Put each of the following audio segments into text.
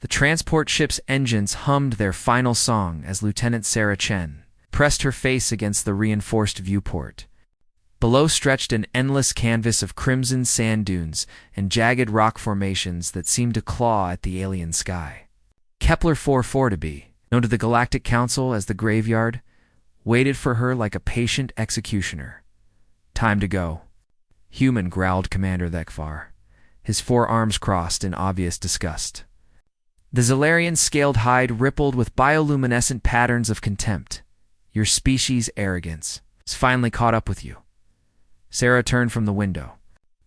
The transport ship's engines hummed their final song as Lieutenant Sarah Chen pressed her face against the reinforced viewport. Below stretched an endless canvas of crimson sand dunes and jagged rock formations that seemed to claw at the alien sky. Kepler 44 to be, known to the Galactic Council as the Graveyard, waited for her like a patient executioner. Time to go. Human, growled Commander Thekvar, his forearms crossed in obvious disgust. The Zalarian's scaled hide rippled with bioluminescent patterns of contempt. Your species' arrogance has finally caught up with you. Sarah turned from the window,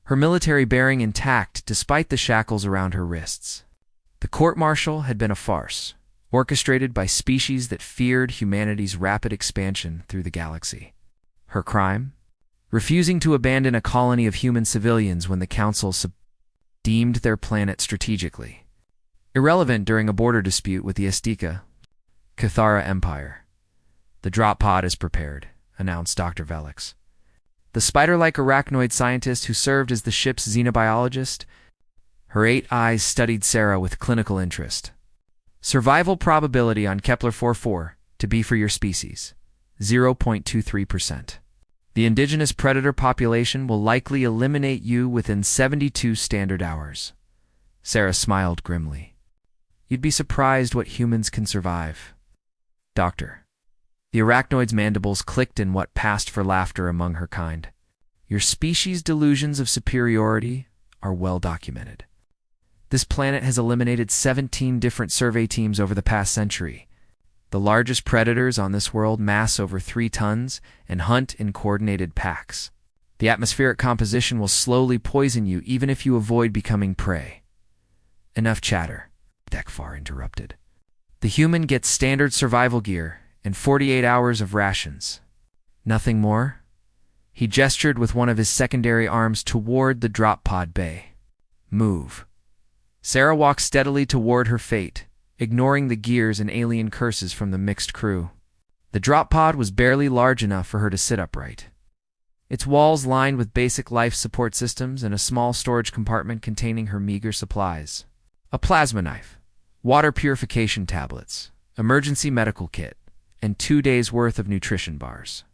her military bearing intact despite the shackles around her wrists. The court-martial had been a farce, orchestrated by species that feared humanity's rapid expansion through the galaxy. Her crime? Refusing to abandon a colony of human civilians when the Council deemed their planet strategically irrelevant during a border dispute with the Azteca Cathara Empire. The drop pod is prepared, announced Dr. Velix. The spider-like arachnoid scientist who served as the ship's xenobiologist, her 8 eyes studied Sarah with clinical interest. Survival probability on Kepler 44 to be for your species, 0.23%. The indigenous predator population will likely eliminate you within 72 standard hours. Sarah smiled grimly. You'd be surprised what humans can survive. Doctor. The arachnoid's mandibles clicked in what passed for laughter among her kind. Your species' delusions of superiority are well documented. This planet has eliminated 17 different survey teams over the past century. The largest predators on this world mass over 3 tons and hunt in coordinated packs. The atmospheric composition will slowly poison you even if you avoid becoming prey. Enough chatter, Thekvar interrupted. The human gets standard survival gear and 48 hours of rations. Nothing more? He gestured with one of his secondary arms toward the drop pod bay. Move. Sarah walked steadily toward her fate, ignoring the gears and alien curses from the mixed crew. The drop pod was barely large enough for her to sit upright. Its walls lined with basic life support systems and a small storage compartment containing her meager supplies. A plasma knife, water purification tablets, emergency medical kit, and 2 days' worth of nutrition bars.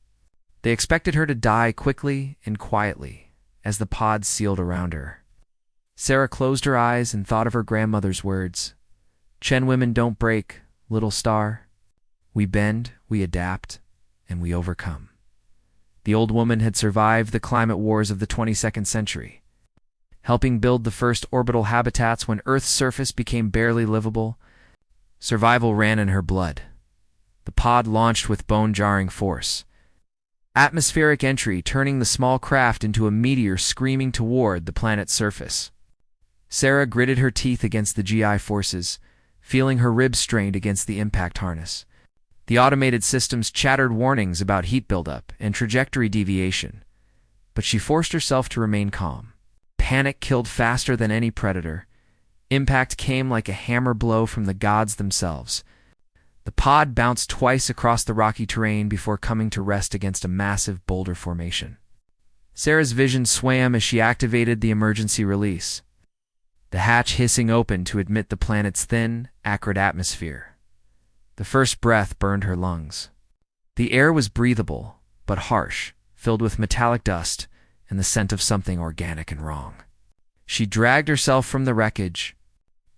They expected her to die quickly and quietly as the pod sealed around her. Sarah closed her eyes and thought of her grandmother's words. Chen women don't break, little star. We bend, we adapt, and we overcome. The old woman had survived the climate wars of the 22nd century, helping build the first orbital habitats when Earth's surface became barely livable. Survival ran in her blood. The pod launched with bone-jarring force. Atmospheric entry turning the small craft into a meteor screaming toward the planet's surface. Sarah gritted her teeth against the GI forces, feeling her ribs strained against the impact harness. The automated systems chattered warnings about heat buildup and trajectory deviation, but she forced herself to remain calm. Panic killed faster than any predator. Impact came like a hammer blow from the gods themselves. The pod bounced twice across the rocky terrain before coming to rest against a massive boulder formation. Sarah's vision swam as she activated the emergency release, the hatch hissing open to admit the planet's thin, acrid atmosphere. The first breath burned her lungs. The air was breathable, but harsh, filled with metallic dust and the scent of something organic and wrong. She dragged herself from the wreckage,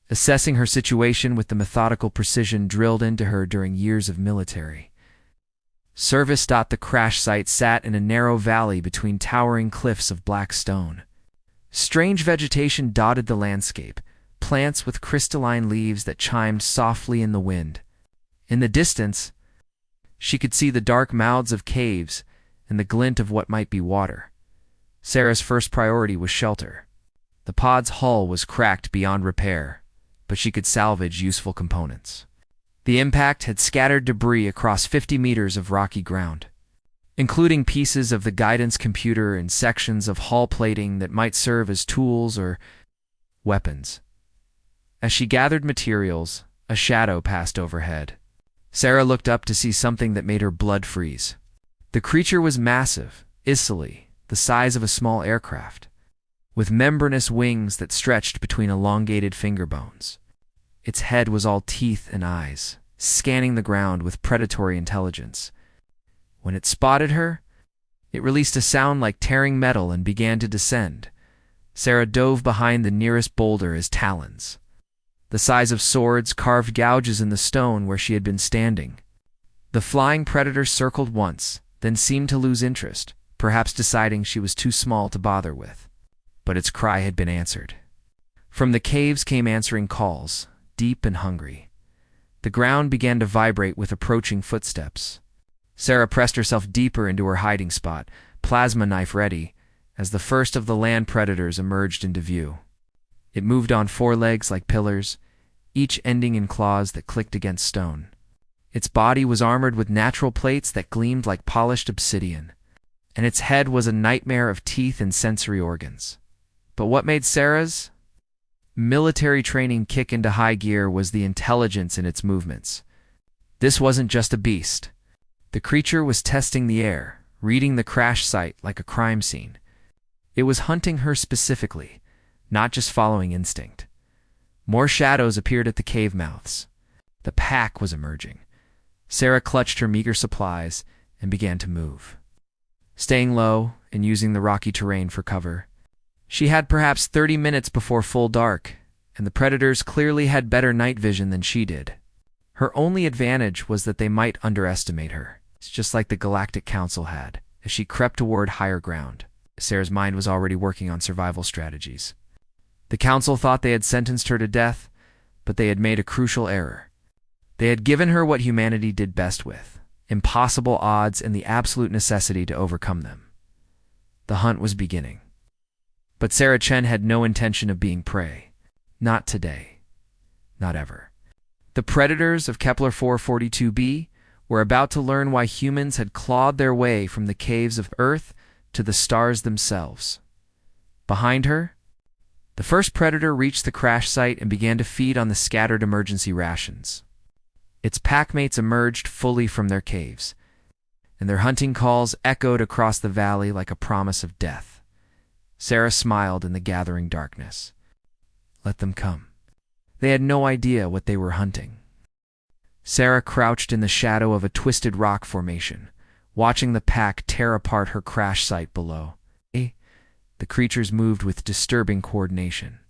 assessing her situation with the methodical precision drilled into her during years of military service. The crash site sat in a narrow valley between towering cliffs of black stone. Strange vegetation dotted the landscape, plants with crystalline leaves that chimed softly in the wind. In the distance, she could see the dark mouths of caves and the glint of what might be water. Sarah's first priority was shelter. The pod's hull was cracked beyond repair, but she could salvage useful components. The impact had scattered debris across 50 meters of rocky ground, including pieces of the guidance computer and sections of hull plating that might serve as tools or weapons. As she gathered materials, a shadow passed overhead. Sarah looked up to see something that made her blood freeze. The creature was massive, easily the size of a small aircraft, with membranous wings that stretched between elongated finger bones. Its head was all teeth and eyes, scanning the ground with predatory intelligence. When it spotted her, it released a sound like tearing metal and began to descend. Sarah dove behind the nearest boulder as talons, the size of swords, carved gouges in the stone where she had been standing. The flying predator circled once, then seemed to lose interest, perhaps deciding she was too small to bother with. But its cry had been answered. From the caves came answering calls, deep and hungry. The ground began to vibrate with approaching footsteps. Sarah pressed herself deeper into her hiding spot, plasma knife ready, as the first of the land predators emerged into view. It moved on four legs like pillars, each ending in claws that clicked against stone. Its body was armored with natural plates that gleamed like polished obsidian, and its head was a nightmare of teeth and sensory organs. But what made Sarah's military training kick into high gear was the intelligence in its movements. This wasn't just a beast. The creature was testing the air, reading the crash site like a crime scene. It was hunting her specifically, not just following instinct. More shadows appeared at the cave mouths. The pack was emerging. Sarah clutched her meager supplies and began to move, staying low and using the rocky terrain for cover. She had perhaps 30 minutes before full dark, and the predators clearly had better night vision than she did. Her only advantage was that they might underestimate her, just like the Galactic Council had, as she crept toward higher ground. Sarah's mind was already working on survival strategies. The Council thought they had sentenced her to death, but they had made a crucial error. They had given her what humanity did best with: impossible odds and the absolute necessity to overcome them. The hunt was beginning. But Sarah Chen had no intention of being prey. Not today. Not ever. The predators of Kepler 442b were about to learn why humans had clawed their way from the caves of Earth to the stars themselves. Behind her, the first predator reached the crash site and began to feed on the scattered emergency rations. Its packmates emerged fully from their caves, and their hunting calls echoed across the valley like a promise of death. Sarah smiled in the gathering darkness. Let them come. They had no idea what they were hunting. Sarah crouched in the shadow of a twisted rock formation, watching the pack tear apart her crash site below. The creatures moved with disturbing coordination,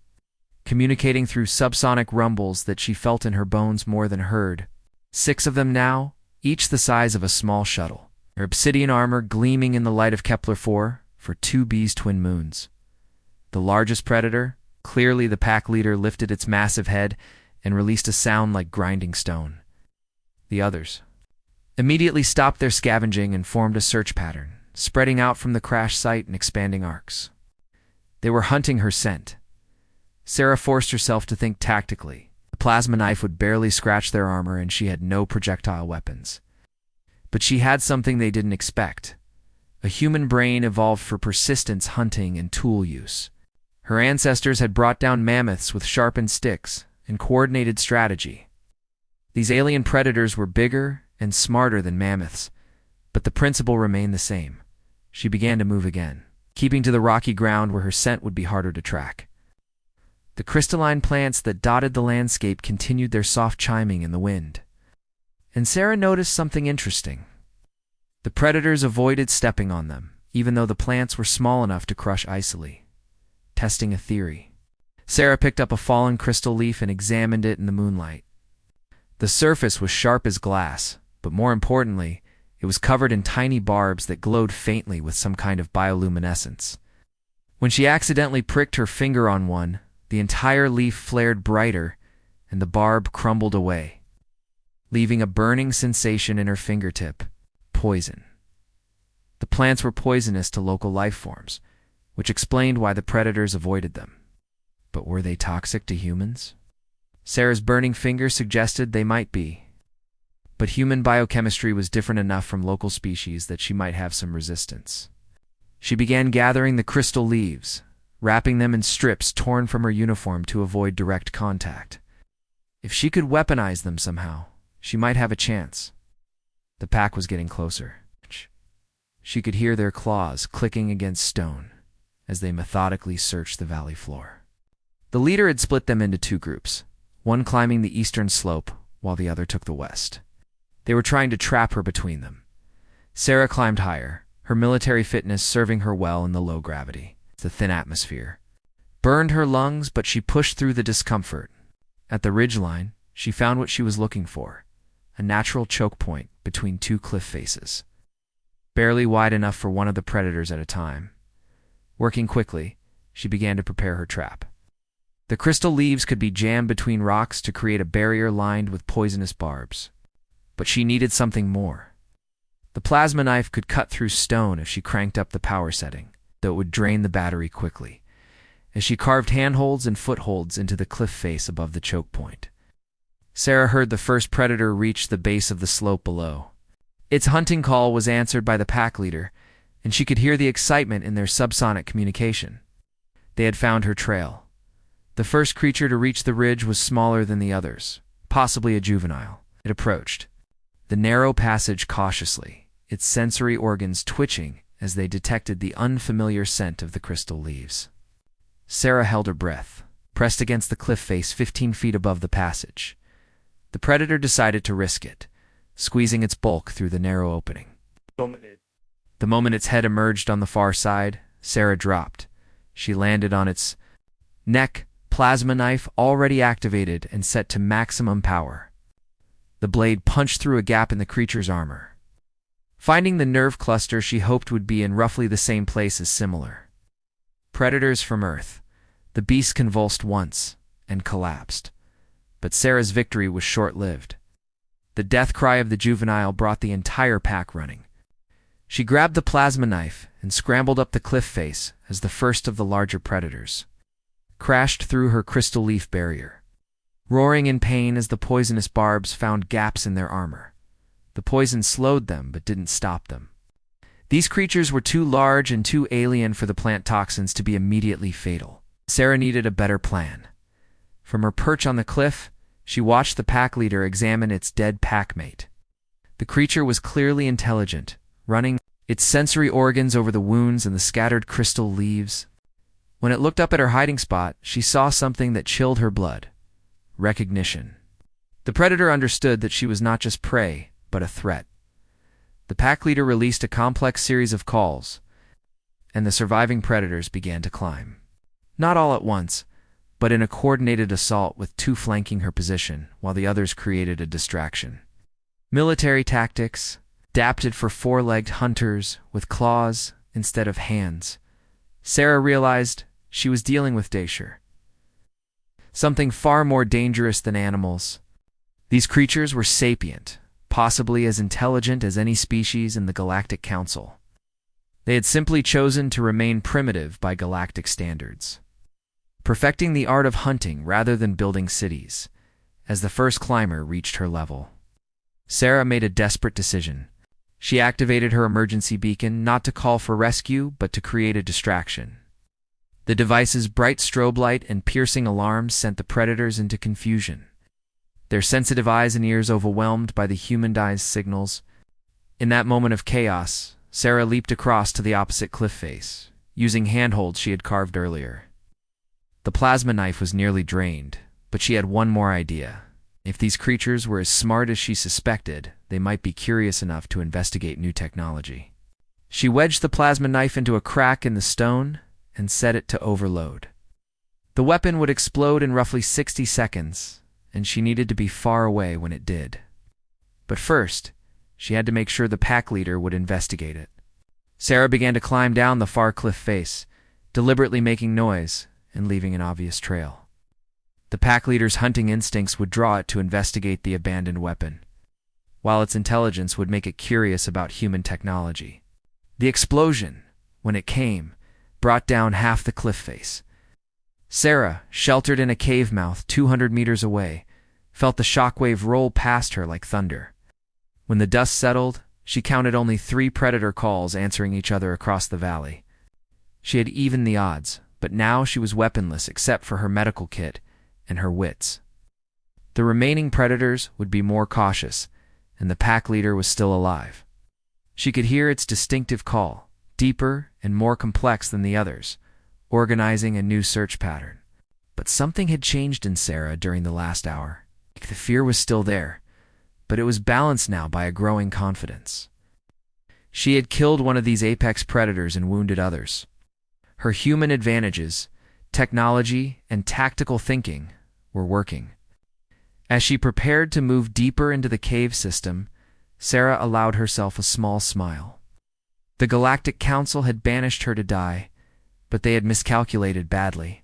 communicating through subsonic rumbles that she felt in her bones more than heard. 6 of them now, each the size of a small shuttle, their obsidian armor gleaming in the light of Kepler 4 for 2b's twin moons. The largest predator, clearly the pack leader, lifted its massive head and released a sound like grinding stone. The others immediately stopped their scavenging and formed a search pattern, spreading out from the crash site in expanding arcs. They were hunting her scent. Sarah forced herself to think tactically. The plasma knife would barely scratch their armor, and she had no projectile weapons. But she had something they didn't expect. A human brain evolved for persistence, hunting, and tool use. Her ancestors had brought down mammoths with sharpened sticks and coordinated strategy. These alien predators were bigger and smarter than mammoths, but the principle remained the same. She began to move again, keeping to the rocky ground where her scent would be harder to track. The crystalline plants that dotted the landscape continued their soft chiming in the wind. And Sarah noticed something interesting. The predators avoided stepping on them, even though the plants were small enough to crush icily. Testing a theory. Sarah picked up a fallen crystal leaf and examined it in the moonlight. The surface was sharp as glass, but more importantly, it was covered in tiny barbs that glowed faintly with some kind of bioluminescence. When she accidentally pricked her finger on one, the entire leaf flared brighter, and the barb crumbled away, leaving a burning sensation in her fingertip. Poison. The plants were poisonous to local life forms, which explained why the predators avoided them. But were they toxic to humans? Sarah's burning finger suggested they might be. But human biochemistry was different enough from local species that she might have some resistance. She began gathering the crystal leaves, wrapping them in strips torn from her uniform to avoid direct contact. If she could weaponize them somehow, she might have a chance. The pack was getting closer. She could hear their claws clicking against stone as they methodically searched the valley floor. The leader had split them into 2 groups. one climbing the eastern slope while the other took the west. They were trying to trap her between them. Sarah climbed higher, her military fitness serving her well in the low gravity. The thin atmosphere burned her lungs, but she pushed through the discomfort. At the ridgeline, she found what she was looking for, a natural choke point between two cliff faces, barely wide enough for one of the predators at a time. Working quickly, she began to prepare her trap. The crystal leaves could be jammed between rocks to create a barrier lined with poisonous barbs. But she needed something more. The plasma knife could cut through stone if she cranked up the power setting, though it would drain the battery quickly, as she carved handholds and footholds into the cliff face above the choke point. Sarah heard the first predator reach the base of the slope below. Its hunting call was answered by the pack leader, and she could hear the excitement in their subsonic communication. They had found her trail. The first creature to reach the ridge was smaller than the others, possibly a juvenile. It approached the narrow passage cautiously, its sensory organs twitching as they detected the unfamiliar scent of the crystal leaves. Sarah held her breath, pressed against the cliff face 15 feet above the passage. The predator decided to risk it, squeezing its bulk through the narrow opening. The moment its head emerged on the far side, Sarah dropped. She landed on its neck, plasma knife already activated and set to maximum power. The blade punched through a gap in the creature's armor, finding the nerve cluster she hoped would be in roughly the same place as similar predators from Earth. The beast convulsed once and collapsed, but Sarah's victory was short-lived. The death cry of the juvenile brought the entire pack running. She grabbed the plasma knife and scrambled up the cliff face as the first of the larger predators crashed through her crystal leaf barrier, roaring in pain as the poisonous barbs found gaps in their armor. The poison slowed them but didn't stop them. These creatures were too large and too alien for the plant toxins to be immediately fatal. Sarah needed a better plan. From her perch on the cliff, she watched the pack leader examine its dead packmate. The creature was clearly intelligent, running its sensory organs over the wounds and the scattered crystal leaves. When it looked up at her hiding spot, she saw something that chilled her blood. Recognition. The predator understood that she was not just prey, but a threat. The pack leader released a complex series of calls, and the surviving predators began to climb. Not all at once, but in a coordinated assault with two flanking her position, while the others created a distraction. Military tactics, adapted for four-legged hunters with claws instead of hands. Sarah realized she was dealing with Daeshur, something far more dangerous than animals. These creatures were sapient, possibly as intelligent as any species in the Galactic Council. They had simply chosen to remain primitive by galactic standards, perfecting the art of hunting rather than building cities. As the first climber reached her level, Sarah made a desperate decision. She activated her emergency beacon not to call for rescue, but to create a distraction. The device's bright strobe light and piercing alarms sent the predators into confusion, their sensitive eyes and ears overwhelmed by the human-sized signals. In that moment of chaos, Sarah leaped across to the opposite cliff face, using handholds she had carved earlier. The plasma knife was nearly drained, but she had one more idea. If these creatures were as smart as she suspected, they might be curious enough to investigate new technology. She wedged the plasma knife into a crack in the stone and set it to overload. The weapon would explode in roughly 60 seconds, and she needed to be far away when it did. But first, she had to make sure the pack leader would investigate it. Sarah began to climb down the far cliff face, deliberately making noise and leaving an obvious trail. The pack leader's hunting instincts would draw it to investigate the abandoned weapon, while its intelligence would make it curious about human technology. The explosion, when it came, brought down half the cliff face. Sarah, sheltered in a cave mouth 200 meters away, felt the shockwave roll past her like thunder. When the dust settled, she counted only 3 predator calls answering each other across the valley. She had evened the odds, but now she was weaponless except for her medical kit and her wits. The remaining predators would be more cautious, and the pack leader was still alive. She could hear its distinctive call, deeper and more complex than the others, organizing a new search pattern. But something had changed in Sarah during the last hour. The fear was still there, but it was balanced now by a growing confidence. She had killed one of these apex predators and wounded others. Her human advantages, technology, and tactical thinking were working. As she prepared to move deeper into the cave system, Sarah allowed herself a small smile. The Galactic Council had banished her to die, but they had miscalculated badly.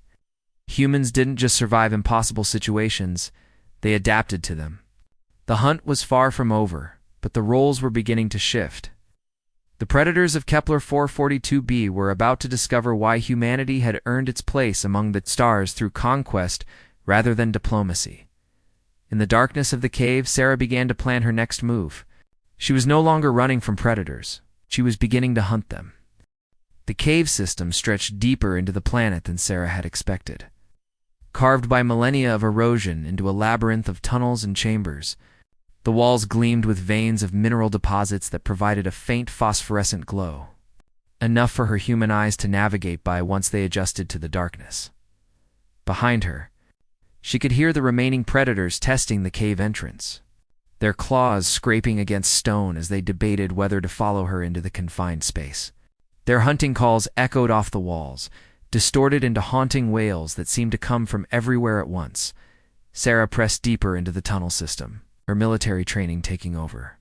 Humans didn't just survive impossible situations, they adapted to them. The hunt was far from over, but the roles were beginning to shift. The predators of Kepler 442b were about to discover why humanity had earned its place among the stars through conquest rather than diplomacy. In the darkness of the cave, Sarah began to plan her next move. She was no longer running from predators. She was beginning to hunt them. The cave system stretched deeper into the planet than Sarah had expected. Carved by millennia of erosion into a labyrinth of tunnels and chambers, the walls gleamed with veins of mineral deposits that provided a faint phosphorescent glow, enough for her human eyes to navigate by once they adjusted to the darkness. Behind her, she could hear the remaining predators testing the cave entrance, their claws scraping against stone as they debated whether to follow her into the confined space. Their hunting calls echoed off the walls, distorted into haunting wails that seemed to come from everywhere at once. Sarah pressed deeper into the tunnel system, her military training taking over.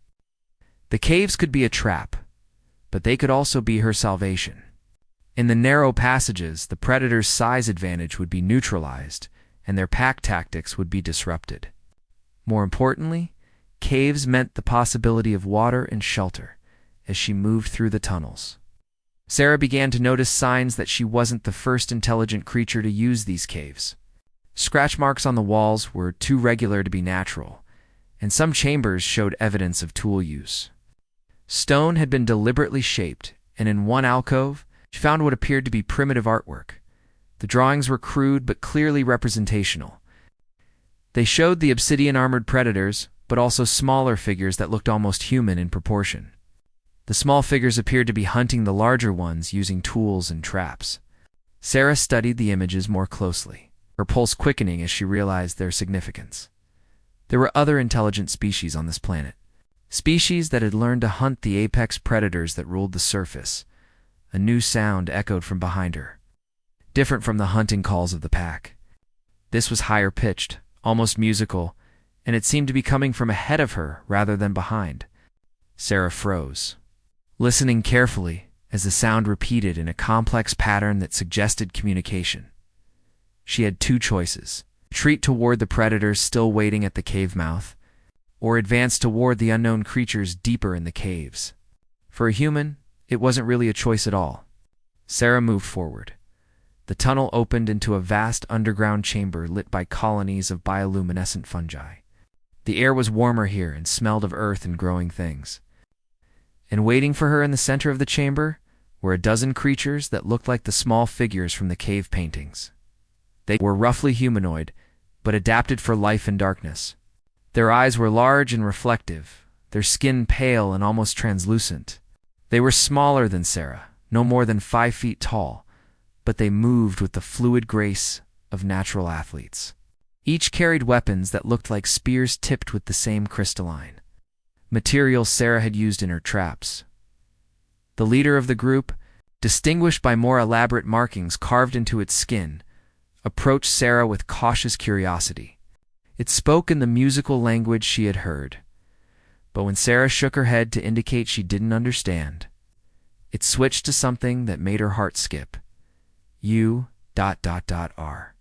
The caves could be a trap, but they could also be her salvation. In the narrow passages, the predators' size advantage would be neutralized, and their pack tactics would be disrupted. More importantly, caves meant the possibility of water and shelter as she moved through the tunnels. Sarah began to notice signs that she wasn't the first intelligent creature to use these caves. Scratch marks on the walls were too regular to be natural, and some chambers showed evidence of tool use. Stone had been deliberately shaped, and in one alcove, she found what appeared to be primitive artwork. The drawings were crude but clearly representational. They showed the obsidian-armored predators, but also smaller figures that looked almost human in proportion. The small figures appeared to be hunting the larger ones using tools and traps. Sarah studied the images more closely, her pulse quickening as she realized their significance. There were other intelligent species on this planet, species that had learned to hunt the apex predators that ruled the surface. A new sound echoed from behind her, different from the hunting calls of the pack. This was higher-pitched, almost musical, and it seemed to be coming from ahead of her rather than behind. Sarah froze, listening carefully as the sound repeated in a complex pattern that suggested communication. She had two choices: retreat toward the predators still waiting at the cave mouth, or advance toward the unknown creatures deeper in the caves. For a human, it wasn't really a choice at all. Sarah moved forward. The tunnel opened into a vast underground chamber lit by colonies of bioluminescent fungi. The air was warmer here and smelled of earth and growing things. And waiting for her in the center of the chamber were a dozen creatures that looked like the small figures from the cave paintings. They were roughly humanoid, but adapted for life in darkness. Their eyes were large and reflective, their skin pale and almost translucent. They were smaller than Sarah, no more than 5 feet tall, but they moved with the fluid grace of natural athletes. Each carried weapons that looked like spears tipped with the same crystalline material Sarah had used in her traps. The leader of the group, distinguished by more elaborate markings carved into its skin, approached Sarah with cautious curiosity. It spoke in the musical language she had heard, but when Sarah shook her head to indicate she didn't understand, it switched to something that made her heart skip. U.R.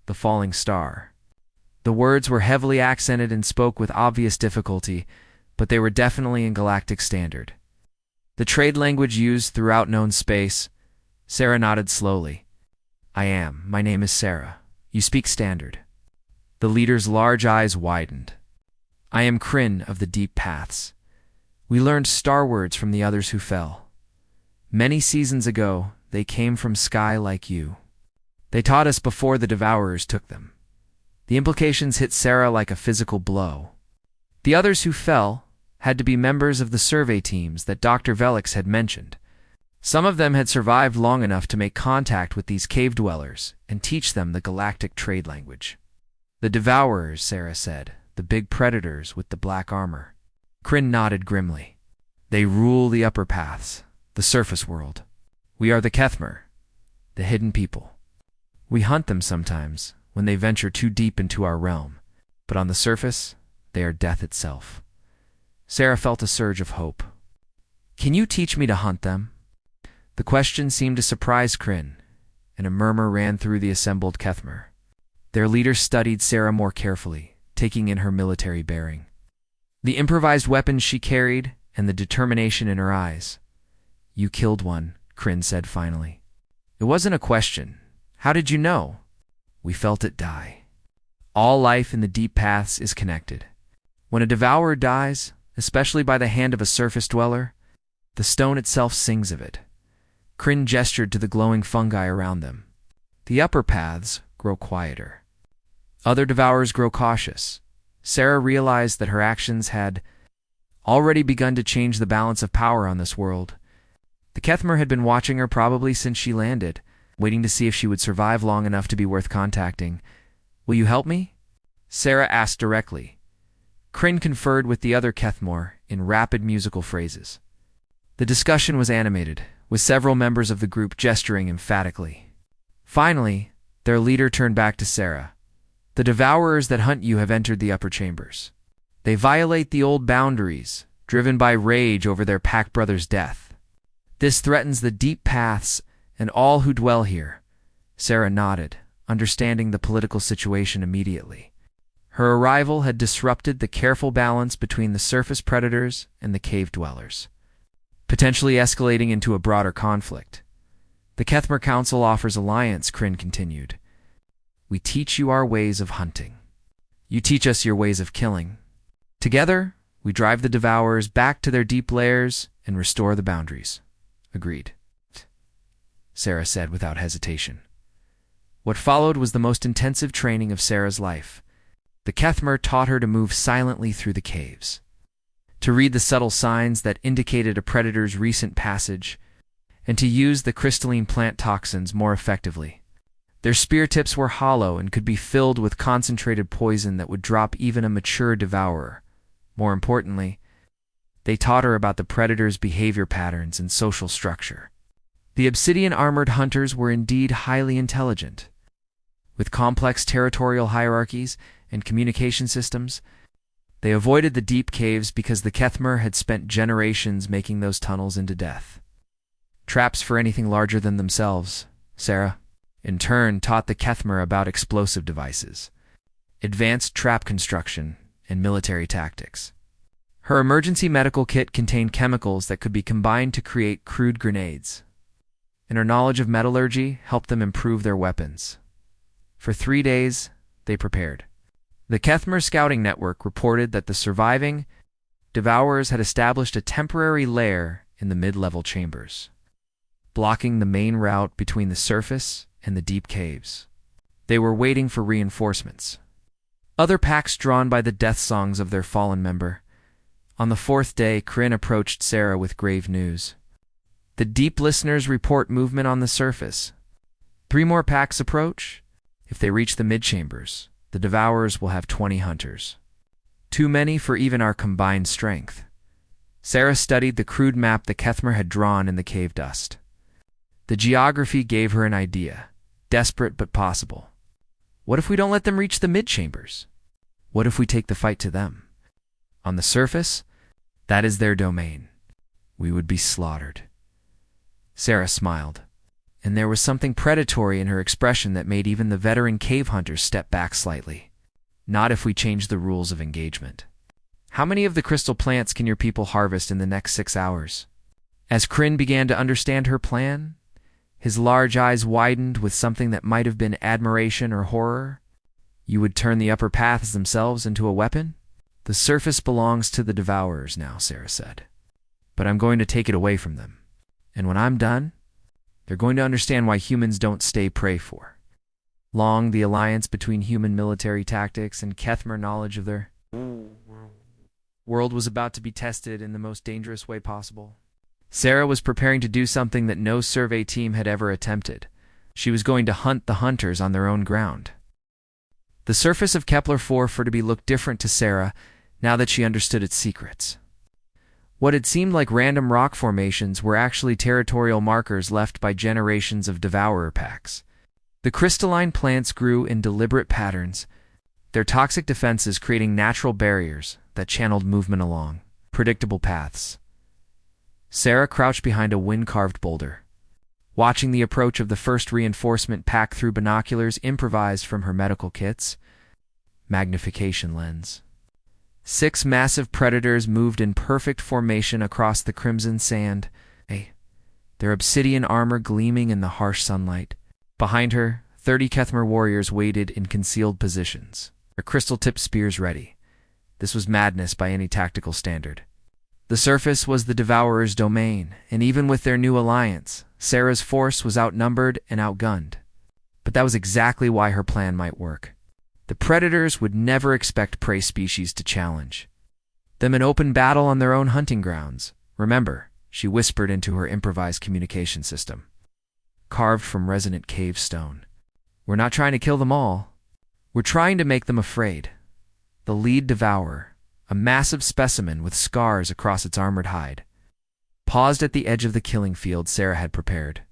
The falling star. The words were heavily accented and spoke with obvious difficulty, but they were definitely in galactic standard. The trade language used throughout known space. Sarah nodded slowly. My name is Sarah. You speak standard. The leader's large eyes widened. I am Kryn of the Deep Paths. We learned star words from the others who fell. Many seasons ago, they came from sky like you. They taught us before the Devourers took them. The implications hit Sarah like a physical blow. The others who fell had to be members of the survey teams that Dr. Velix had mentioned. Some of them had survived long enough to make contact with these cave dwellers and teach them the galactic trade language. The Devourers, Sarah said, the big predators with the black armor. Kryn nodded grimly. They rule the upper paths, the surface world. We are the Kethmer, the hidden people. We hunt them sometimes when they venture too deep into our realm, but on the surface, they are death itself. Sarah felt a surge of hope. Can you teach me to hunt them? The question seemed to surprise Kryn, and a murmur ran through the assembled Kethmer. Their leader studied Sarah more carefully, taking in her military bearing. The improvised weapons she carried and the determination in her eyes. You killed one, Kryn said finally. It wasn't a question. How did you know? We felt it die. All life in the deep paths is connected. When a devourer dies, especially by the hand of a surface dweller, the stone itself sings of it. Kryn gestured to the glowing fungi around them. The upper paths grow quieter. Other devourers grow cautious. Sarah realized that her actions had already begun to change the balance of power on this world. The Kethmer had been watching her probably since she landed, waiting to see if she would survive long enough to be worth contacting. Will you help me? Sarah asked directly. Kryn conferred with the other Kethmer in rapid musical phrases. The discussion was animated, with several members of the group gesturing emphatically. Finally, their leader turned back to Sarah. The devourers that hunt you have entered the upper chambers. They violate the old boundaries, driven by rage over their pack brother's death. This threatens the deep paths and all who dwell here. Sarah nodded, understanding the political situation immediately. Her arrival had disrupted the careful balance between the surface predators and the cave dwellers, potentially escalating into a broader conflict. The Kethmer Council offers alliance, Kryn continued. We teach you our ways of hunting. You teach us your ways of killing. Together, we drive the devourers back to their deep lairs and restore the boundaries. Agreed, Sarah said without hesitation. What followed was the most intensive training of Sarah's life. The Kethmer taught her to move silently through the caves, to read the subtle signs that indicated a predator's recent passage, and to use the crystalline plant toxins more effectively. Their spear tips were hollow and could be filled with concentrated poison that would drop even a mature devourer. More importantly, they taught her about the predator's behavior patterns and social structure. The obsidian-armored hunters were indeed highly intelligent. With complex territorial hierarchies and communication systems, they avoided the deep caves because the Kethmer had spent generations making those tunnels into death. Traps for anything larger than themselves, Sarah, in turn, taught the Kethmer about explosive devices, advanced trap construction, and military tactics. Her emergency medical kit contained chemicals that could be combined to create crude grenades, and her knowledge of metallurgy helped them improve their weapons. For 3 days, they prepared. The Kethmer Scouting Network reported that the surviving devourers had established a temporary lair in the mid-level chambers, blocking the main route between the surface and the deep caves. They were waiting for reinforcements. Other packs drawn by the death songs of their fallen member. On the 4th day, Kryn approached Sarah with grave news. The deep listeners report movement on the surface. 3 more packs approach. If they reach the mid-chambers, the devourers will have 20 hunters. Too many for even our combined strength. Sarah studied the crude map the Kethmer had drawn in the cave dust. The geography gave her an idea, desperate but possible. What if we don't let them reach the mid-chambers? What if we take the fight to them? On the surface, that is their domain. We would be slaughtered. Sarah smiled, and there was something predatory in her expression that made even the veteran cave hunters step back slightly. Not if we change the rules of engagement. How many of the crystal plants can your people harvest in the next 6 hours? As Kryn began to understand her plan, his large eyes widened with something that might have been admiration or horror. You would turn the upper paths themselves into a weapon? The surface belongs to the devourers now, Sarah said. But I'm going to take it away from them. And when I'm done, they're going to understand why humans don't stay prey for. Long, the alliance between human military tactics and Kethmer knowledge of their world was about to be tested in the most dangerous way possible. Sarah was preparing to do something that no survey team had ever attempted. She was going to hunt the hunters on their own ground. The surface of Kepler-4 looked different to Sarah now that she understood its secrets. What had seemed like random rock formations were actually territorial markers left by generations of devourer packs. The crystalline plants grew in deliberate patterns, their toxic defenses creating natural barriers that channeled movement along predictable paths. Sarah crouched behind a wind-carved boulder, watching the approach of the first reinforcement pack through binoculars improvised from her medical kits. Magnification lens. 6 massive predators moved in perfect formation across the crimson sand, their obsidian armor gleaming in the harsh sunlight. Behind her, 30 Kethmer warriors waited in concealed positions, their crystal-tipped spears ready. This was madness by any tactical standard. The surface was the Devourer's domain, and even with their new alliance, Sarah's force was outnumbered and outgunned. But that was exactly why her plan might work. The predators would never expect prey species to challenge them in open battle on their own hunting grounds. Remember, she whispered into her improvised communication system, carved from resonant cave stone. We're not trying to kill them all. We're trying to make them afraid. The lead devourer, a massive specimen with scars across its armored hide, paused at the edge of the killing field Sarah had prepared.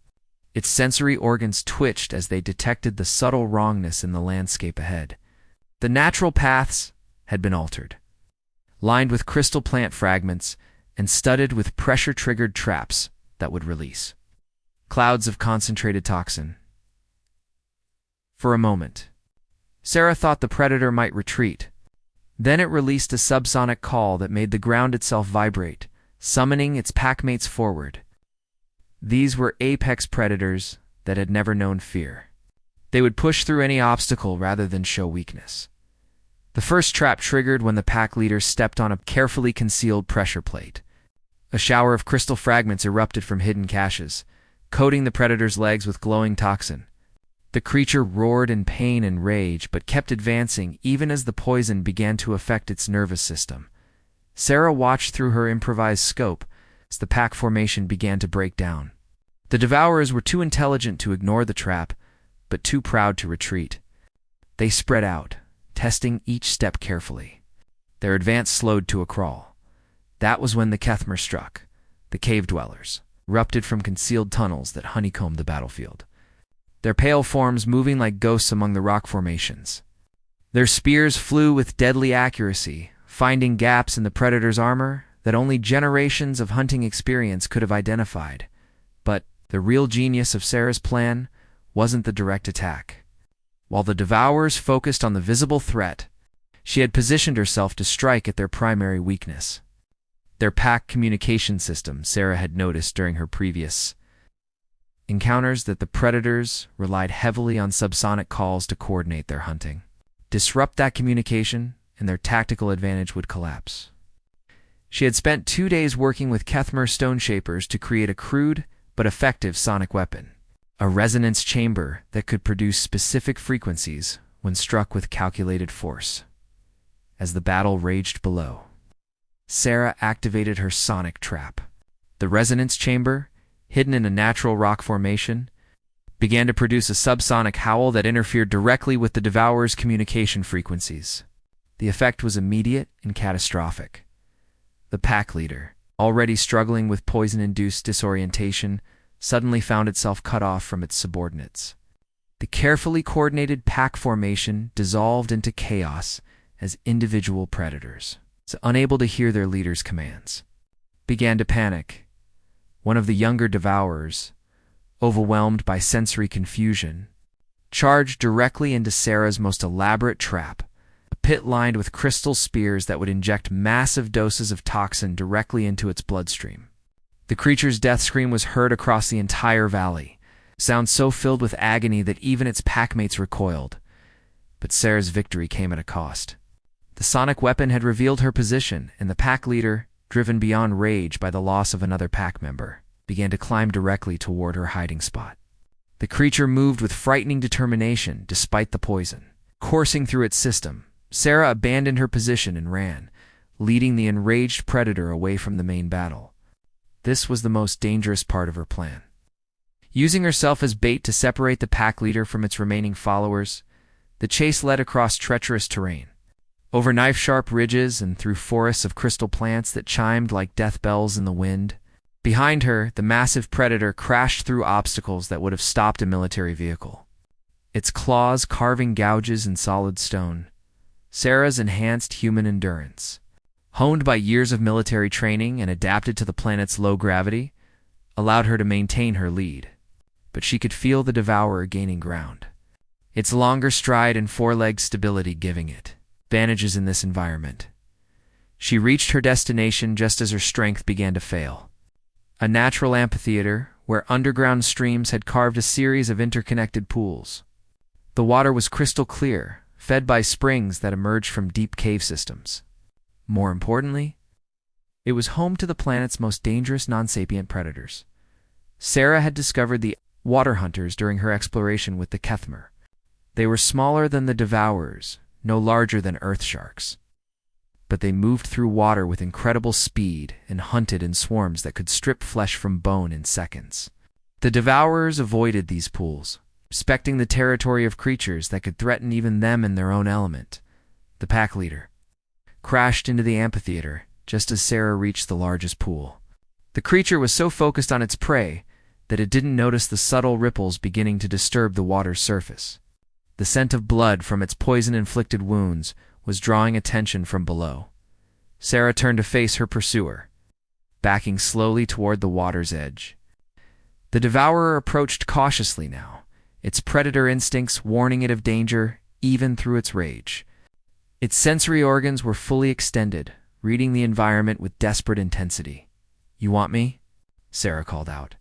Its sensory organs twitched as they detected the subtle wrongness in the landscape ahead. The natural paths had been altered, lined with crystal plant fragments and studded with pressure-triggered traps that would release clouds of concentrated toxin. For a moment, Sarah thought the predator might retreat. Then it released a subsonic call that made the ground itself vibrate, summoning its packmates forward. These were apex predators that had never known fear. They would push through any obstacle rather than show weakness. The first trap triggered when the pack leader stepped on a carefully concealed pressure plate. A shower of crystal fragments erupted from hidden caches, coating the predator's legs with glowing toxin. The creature roared in pain and rage, but kept advancing even as the poison began to affect its nervous system. Sarah watched through her improvised scope as the pack formation began to break down. The Devourers were too intelligent to ignore the trap, but too proud to retreat. They spread out, testing each step carefully. Their advance slowed to a crawl. That was when the Kethmer struck. The cave dwellers erupted from concealed tunnels that honeycombed the battlefield, their pale forms moving like ghosts among the rock formations. Their spears flew with deadly accuracy, finding gaps in the predator's armor that only generations of hunting experience could have identified. But the real genius of Sarah's plan wasn't the direct attack. While the Devourers focused on the visible threat, she had positioned herself to strike at their primary weakness. Their pack communication system. Sarah had noticed during her previous encounters that the predators relied heavily on subsonic calls to coordinate their hunting. Disrupt that communication, and their tactical advantage would collapse. She had spent 2 days working with Kethmer stone shapers to create a crude but effective sonic weapon, a resonance chamber that could produce specific frequencies when struck with calculated force. As the battle raged below, Sarah activated her sonic trap. The resonance chamber, hidden in a natural rock formation, began to produce a subsonic howl that interfered directly with the Devourer's communication frequencies. The effect was immediate and catastrophic. The pack leader, already struggling with poison-induced disorientation, suddenly found itself cut off from its subordinates. The carefully coordinated pack formation dissolved into chaos as individual predators, unable to hear their leader's commands, began to panic. One of the younger Devourers, overwhelmed by sensory confusion, charged directly into Sarah's most elaborate trap, a pit lined with crystal spears that would inject massive doses of toxin directly into its bloodstream. The creature's death scream was heard across the entire valley, sound so filled with agony that even its packmates recoiled. But Sarah's victory came at a cost. The sonic weapon had revealed her position, and the pack leader, driven beyond rage by the loss of another pack member, began to climb directly toward her hiding spot. The creature moved with frightening determination despite the poison. Coursing through its system, Sarah abandoned her position and ran, leading the enraged predator away from the main battle. This was the most dangerous part of her plan. Using herself as bait to separate the pack leader from its remaining followers, the chase led across treacherous terrain, over knife-sharp ridges and through forests of crystal plants that chimed like death bells in the wind. Behind her, the massive predator crashed through obstacles that would have stopped a military vehicle, its claws carving gouges in solid stone. Sarah's enhanced human endurance, honed by years of military training and adapted to the planet's low gravity, allowed her to maintain her lead. But she could feel the devourer gaining ground, its longer stride and four-leg stability giving it advantages in this environment. She reached her destination just as her strength began to fail. A natural amphitheater where underground streams had carved a series of interconnected pools. The water was crystal clear, fed by springs that emerged from deep cave systems. More importantly, it was home to the planet's most dangerous non-sapient predators. Sarah had discovered the water hunters during her exploration with the Kethmer. They were smaller than the devourers, no larger than earth sharks. But they moved through water with incredible speed and hunted in swarms that could strip flesh from bone in seconds. The devourers avoided these pools, respecting the territory of creatures that could threaten even them in their own element. The pack leader crashed into the amphitheater just as Sarah reached the largest pool. The creature was so focused on its prey that it didn't notice the subtle ripples beginning to disturb the water's surface. The scent of blood from its poison-inflicted wounds was drawing attention from below. Sarah turned to face her pursuer, backing slowly toward the water's edge. The devourer approached cautiously now, its predator instincts warning it of danger even through its rage. Its sensory organs were fully extended, reading the environment with desperate intensity. "You want me?" Sarah called out,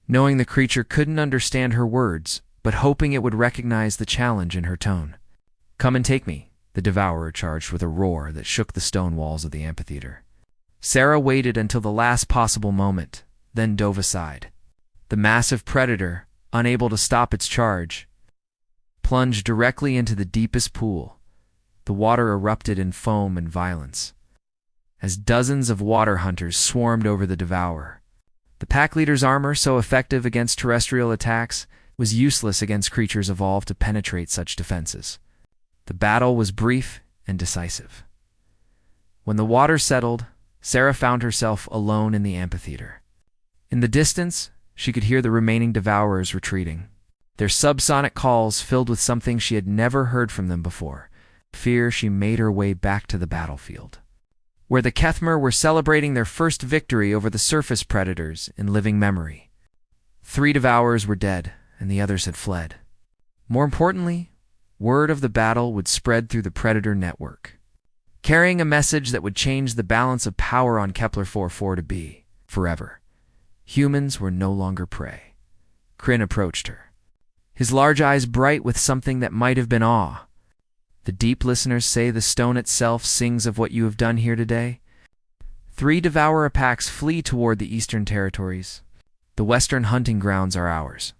knowing the creature couldn't understand her words, but hoping it would recognize the challenge in her tone. "Come and take me," the devourer charged with a roar that shook the stone walls of the amphitheater. Sarah waited until the last possible moment, then dove aside. The massive predator, unable to stop its charge, plunged directly into the deepest pool. The water erupted in foam and violence, as dozens of water hunters swarmed over the devourer. The pack leader's armor, so effective against terrestrial attacks, was useless against creatures evolved to penetrate such defenses. The battle was brief and decisive. When the water settled, Sarah found herself alone in the amphitheater. In the distance, she could hear the remaining devourers retreating, their subsonic calls filled with something she had never heard from them before. Fear, she made her way back to the battlefield, where the Kethmer were celebrating their first victory over the surface predators in living memory. 3 devourers were dead, and the others had fled. More importantly, word of the battle would spread through the predator network, carrying a message that would change the balance of power on Kepler 4-4 to be forever. Humans were no longer prey. Kryn approached her, his large eyes bright with something that might have been awe. "The deep listeners say the stone itself sings of what you have done here today." 3 devourer packs flee toward the eastern territories. "The western hunting grounds are ours."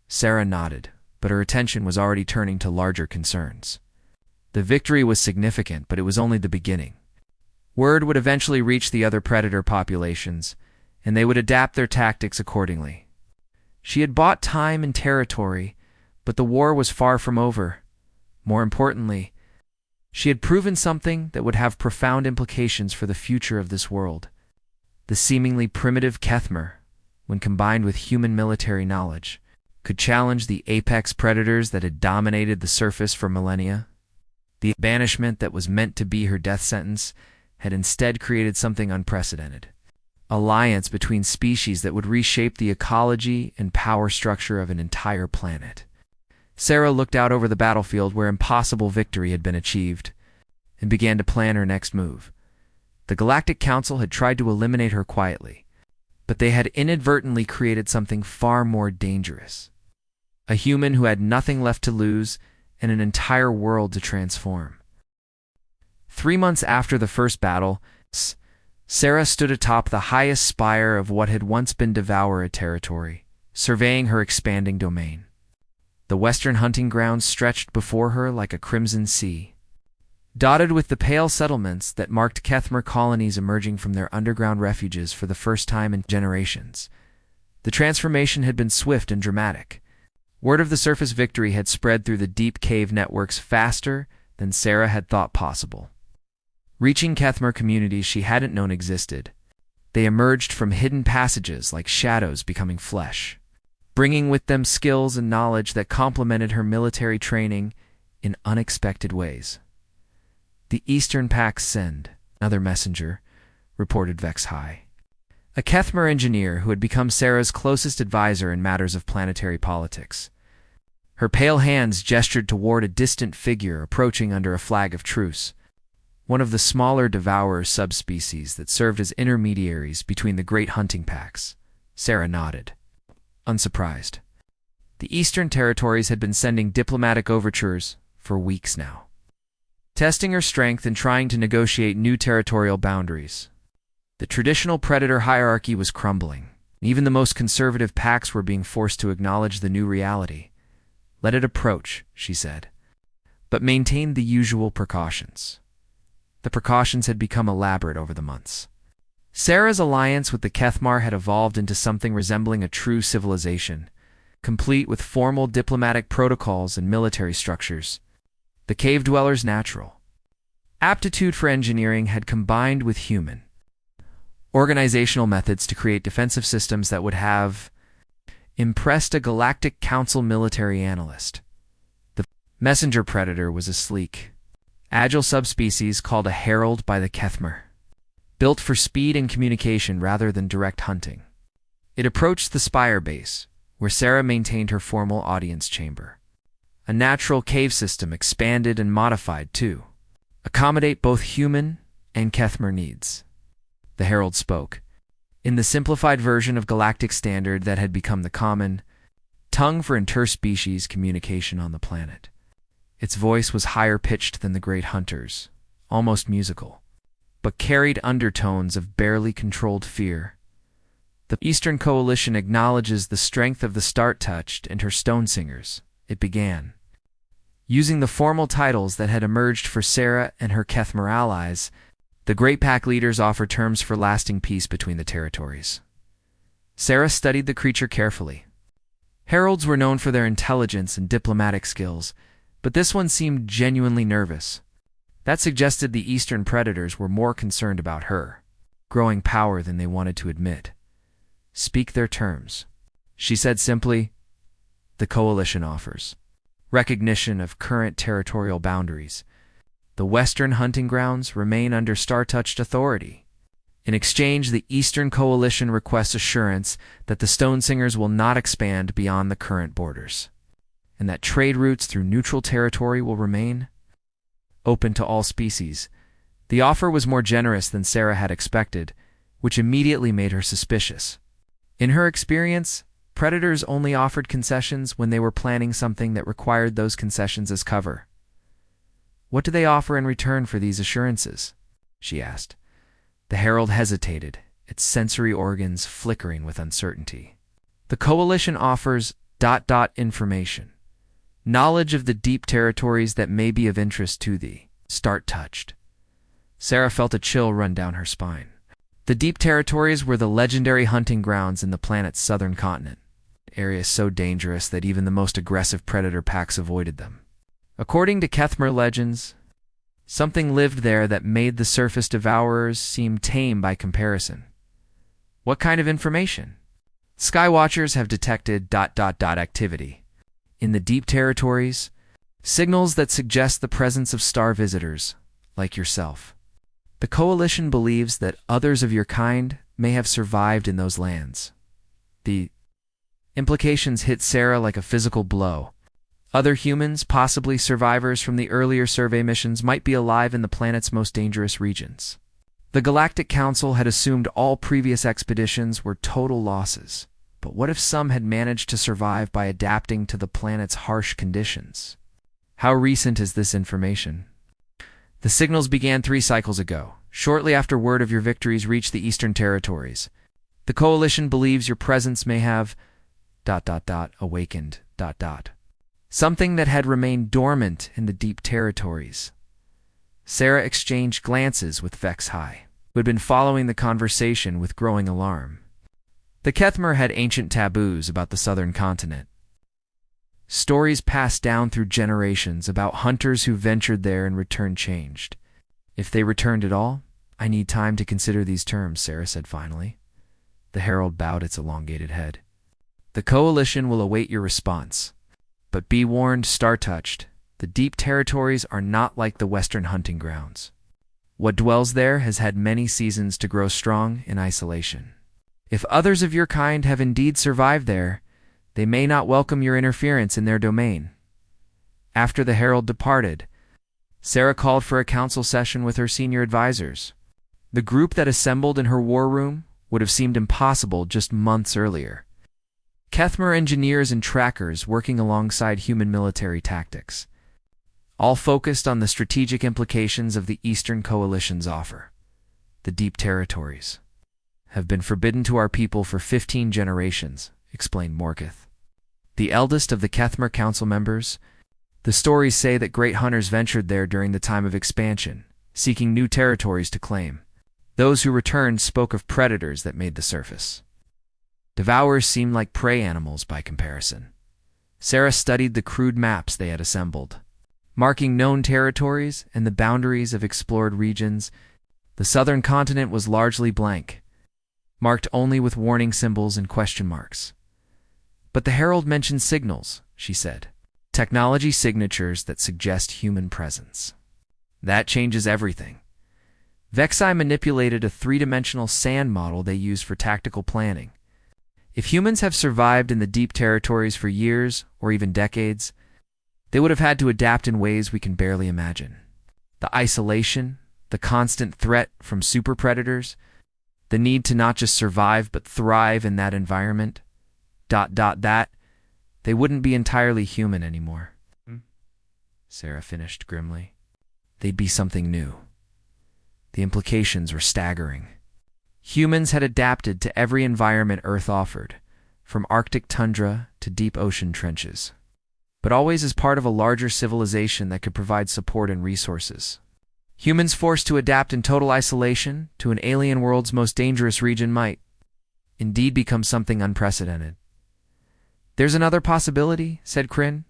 Sarah nodded, but her attention was already turning to larger concerns. The victory was significant, but it was only the beginning. Word would eventually reach the other predator populations, and they would adapt their tactics accordingly. She had bought time and territory, but the war was far from over. More importantly, she had proven something that would have profound implications for the future of this world. The seemingly primitive Kethmer, when combined with human military knowledge, could challenge the apex predators that had dominated the surface for millennia. The banishment that was meant to be her death sentence had instead created something unprecedented. Alliance between species that would reshape the ecology and power structure of an entire planet. Sarah looked out over the battlefield where impossible victory had been achieved, and began to plan her next move. The Galactic Council had tried to eliminate her quietly, but they had inadvertently created something far more dangerous. A human who had nothing left to lose and an entire world to transform. 3 months after the first battle, Sarah stood atop the highest spire of what had once been Devourer territory, surveying her expanding domain. The western hunting grounds stretched before her like a crimson sea. dotted with the pale settlements that marked Kethmer colonies emerging from their underground refuges for the first time in generations. The transformation had been swift and dramatic. Word of the surface victory had spread through the deep cave networks faster than Sarah had thought possible. Reaching Kethmer communities she hadn't known existed, they emerged from hidden passages like shadows becoming flesh, bringing with them skills and knowledge that complemented her military training in unexpected ways. "The Eastern Pax send," another messenger, reported Vex High. A Kethmer engineer who had become Sarah's closest advisor in matters of planetary politics. Her pale hands gestured toward a distant figure approaching under a flag of truce, one of the smaller devourer subspecies that served as intermediaries between the great hunting packs. Sarah nodded, unsurprised. The Eastern Territories had been sending diplomatic overtures for weeks now, testing her strength and trying to negotiate new territorial boundaries. The traditional predator hierarchy was crumbling. Even the most conservative packs were being forced to acknowledge the new reality. "Let it approach," she said, "but maintain the usual precautions." The precautions had become elaborate over the months. Sarah's alliance with the Kethmar had evolved into something resembling a true civilization, complete with formal diplomatic protocols and military structures. The cave dwellers' natural aptitude for engineering had combined with human organizational methods to create defensive systems that would have impressed a Galactic Council military analyst. The messenger predator was a sleek, agile subspecies called a herald by the Kethmer, built for speed and communication rather than direct hunting. It approached the Spire base, where Sarah maintained her formal audience chamber. A natural cave system expanded and modified to accommodate both human and Kethmer needs. The herald spoke, in the simplified version of Galactic Standard that had become the common tongue for interspecies communication on the planet. Its voice was higher pitched than the great hunters, almost musical, but carried undertones of barely controlled fear. "The Eastern Coalition acknowledges the strength of the Start-Touched and her Stone Singers," it began. Using the formal titles that had emerged for Sarah and her Kethmer allies, the Great Pack leaders offer terms for lasting peace between the territories. Sarah studied the creature carefully. Heralds were known for their intelligence and diplomatic skills, but this one seemed genuinely nervous. That suggested the Eastern predators were more concerned about her growing power than they wanted to admit. "Speak their terms," she said simply. "The Coalition offers recognition of current territorial boundaries. The Western hunting grounds remain under Star-Touched authority. In exchange, the Eastern Coalition requests assurance that the Stone Singers will not expand beyond the current borders, and that trade routes through neutral territory will remain open to all species." The offer was more generous than Sarah had expected, which immediately made her suspicious. In her experience, predators only offered concessions when they were planning something that required those concessions as cover. "What do they offer in return for these assurances?" she asked. The herald hesitated, its sensory organs flickering with uncertainty. "The Coalition offers ... information. Knowledge of the deep territories that may be of interest to thee." Start-Touched. Sarah felt a chill run down her spine. The deep territories were the legendary hunting grounds in the planet's southern continent, areas so dangerous that even the most aggressive predator packs avoided them. According to Kethmer legends, something lived there that made the surface devourers seem tame by comparison. "What kind of information?" "Skywatchers have detected ... activity in the deep territories, signals that suggest the presence of star visitors, like yourself. The Coalition believes that others of your kind may have survived in those lands." The implications hit Sarah like a physical blow. Other humans, possibly survivors from the earlier survey missions, might be alive in the planet's most dangerous regions. The Galactic Council had assumed all previous expeditions were total losses. But what if some had managed to survive by adapting to the planet's harsh conditions? How recent is this information? "The signals began 3 cycles ago, shortly after word of your victories reached the Eastern Territories. The Coalition believes your presence may have ... awakened ... something that had remained dormant in the deep territories." Sarah exchanged glances with HFY, who had been following the conversation with growing alarm. The Kethmer had ancient taboos about the southern continent. Stories passed down through generations about hunters who ventured there and returned changed. If they returned at all, I need time to consider these terms, Sarah said finally. The herald bowed its elongated head. The coalition will await your response. But be warned, star-touched, the deep territories are not like the western hunting grounds. What dwells there has had many seasons to grow strong in isolation. If others of your kind have indeed survived there, they may not welcome your interference in their domain. After the herald departed, Sarah called for a council session with her senior advisors. The group that assembled in her war room would have seemed impossible just months earlier. Kethmer engineers and trackers working alongside human military tactics, all focused on the strategic implications of the Eastern Coalition's offer. The deep territories have been forbidden to our people for 15 generations, explained Morgoth, the eldest of the Kethmer council members. The stories say that great hunters ventured there during the time of expansion, seeking new territories to claim. Those who returned spoke of predators that made the surface. Devourers seemed like prey animals by comparison. Sarah studied the crude maps they had assembled, marking known territories and the boundaries of explored regions. The southern continent was largely blank, marked only with warning symbols and question marks. But the herald mentioned signals, she said. Technology signatures that suggest human presence. That changes everything. HFY manipulated a three-dimensional sand model they used for tactical planning. If humans have survived in the deep territories for years or even decades, they would have had to adapt in ways we can barely imagine. The isolation, the constant threat from super predators, the need to not just survive but thrive in that environment, that, they wouldn't be entirely human anymore. Sarah finished grimly. They'd be something new. The implications were staggering. Humans had adapted to every environment Earth offered, from Arctic tundra to deep ocean trenches, but always as part of a larger civilization that could provide support and resources. Humans forced to adapt in total isolation to an alien world's most dangerous region might indeed become something unprecedented. There's another possibility, said Kryn,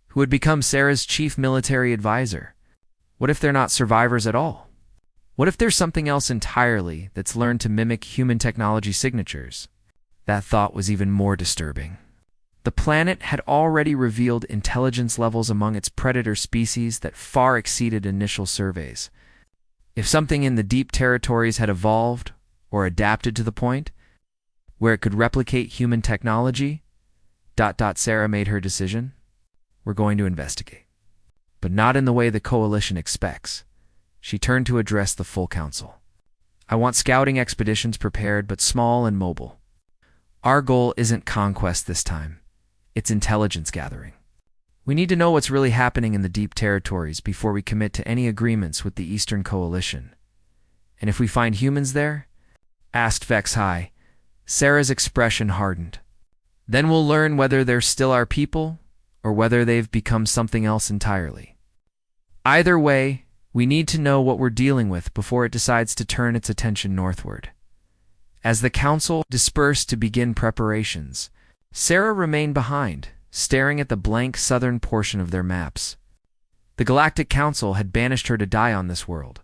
who would become Sarah's chief military advisor. What if they're not survivors at all? What if there's something else entirely that's learned to mimic human technology signatures? That thought was even more disturbing. The planet had already revealed intelligence levels among its predator species that far exceeded initial surveys. If something in the deep territories had evolved or adapted to the point where it could replicate human technology, Sarah made her decision. We're going to investigate. But not in the way the coalition expects. She turned to address the full council. I want scouting expeditions prepared but small and mobile. Our goal isn't conquest this time. It's intelligence gathering. We need to know what's really happening in the deep territories before we commit to any agreements with the Eastern Coalition. And if we find humans there? Asked HFY. Sarah's expression hardened. Then we'll learn whether they're still our people or whether they've become something else entirely. Either way, we need to know what we're dealing with before it decides to turn its attention northward. As the council dispersed to begin preparations, Sarah remained behind, staring at the blank southern portion of their maps. The Galactic Council had banished her to die on this world,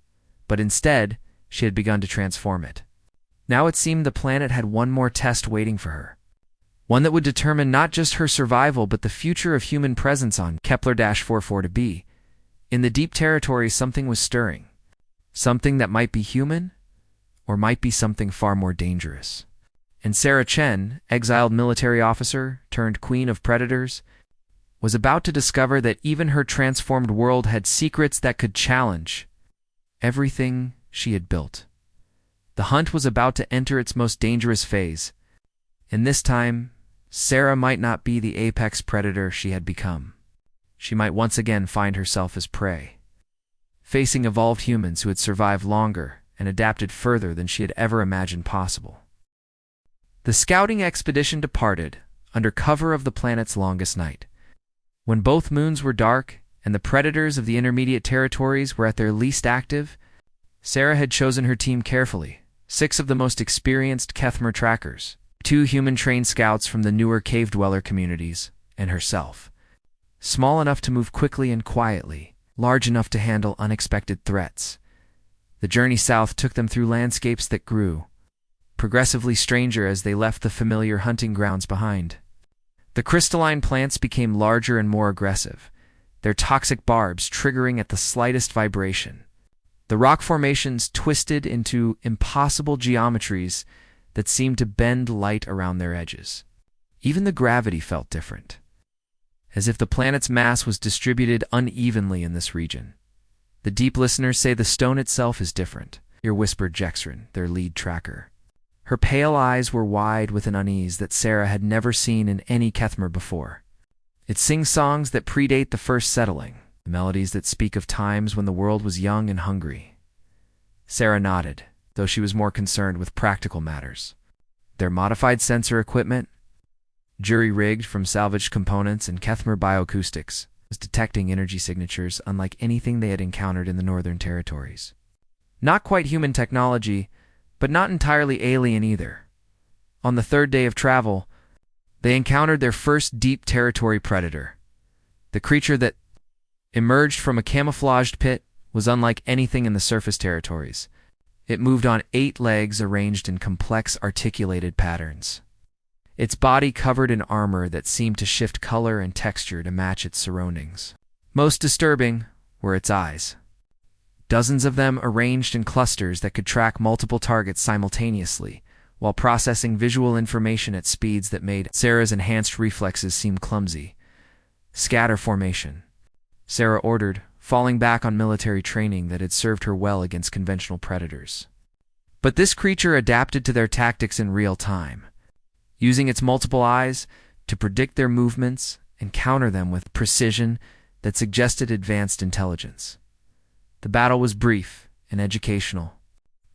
but instead, she had begun to transform it. Now it seemed the planet had one more test waiting for her. One that would determine not just her survival but the future of human presence on Kepler-44b. In the deep territories, something was stirring. Something that might be human, or might be something far more dangerous. And Sarah Chen, exiled military officer turned queen of predators, was about to discover that even her transformed world had secrets that could challenge everything she had built. The hunt was about to enter its most dangerous phase, and this time, Sarah might not be the apex predator she had become. She might once again find herself as prey, facing evolved humans who had survived longer and adapted further than she had ever imagined possible. The scouting expedition departed under cover of the planet's longest night. When both moons were dark and the predators of the intermediate territories were at their least active, Sarah had chosen her team carefully. 6 of the most experienced Kethmer trackers, 2 human-trained scouts from the newer cave-dweller communities, and herself. Small enough to move quickly and quietly, large enough to handle unexpected threats. The journey south took them through landscapes that grew progressively stranger as they left the familiar hunting grounds behind. The crystalline plants became larger and more aggressive, their toxic barbs triggering at the slightest vibration. The rock formations twisted into impossible geometries that seemed to bend light around their edges. Even the gravity felt different, as if the planet's mass was distributed unevenly in this region. The deep listeners say the stone itself is different, whispered Jexrin, their lead tracker. Her pale eyes were wide with an unease that Sarah had never seen in any Kethmer before. It sings songs that predate the first settling, melodies that speak of times when the world was young and hungry. Sarah nodded, though she was more concerned with practical matters. Their modified sensor equipment, jury-rigged from salvaged components and Kethmer bioacoustics, was detecting energy signatures unlike anything they had encountered in the Northern Territories. Not quite human technology, but not entirely alien either. On the 3rd day of travel, they encountered their first deep territory predator. The creature that emerged from a camouflaged pit was unlike anything in the surface territories. It moved on 8 legs arranged in complex articulated patterns. Its body covered in armor that seemed to shift color and texture to match its surroundings. Most disturbing were its eyes. Dozens of them arranged in clusters that could track multiple targets simultaneously, while processing visual information at speeds that made Sarah's enhanced reflexes seem clumsy. Scatter formation, Sarah ordered, falling back on military training that had served her well against conventional predators. But this creature adapted to their tactics in real time, using its multiple eyes to predict their movements and counter them with precision that suggested advanced intelligence. The battle was brief and educational.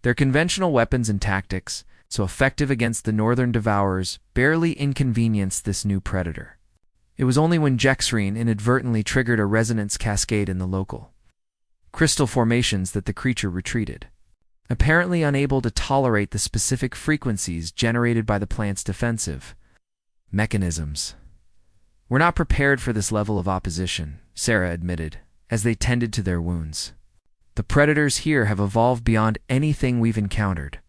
Their conventional weapons and tactics, so effective against the northern devourers, barely inconvenienced this new predator. It was only when Jexrin inadvertently triggered a resonance cascade in the local crystal formations that the creature retreated, apparently unable to tolerate the specific frequencies generated by the plant's defensive mechanisms. "We're not prepared for this level of opposition," Sarah admitted, as they tended to their wounds. "The predators here have evolved beyond anything we've encountered.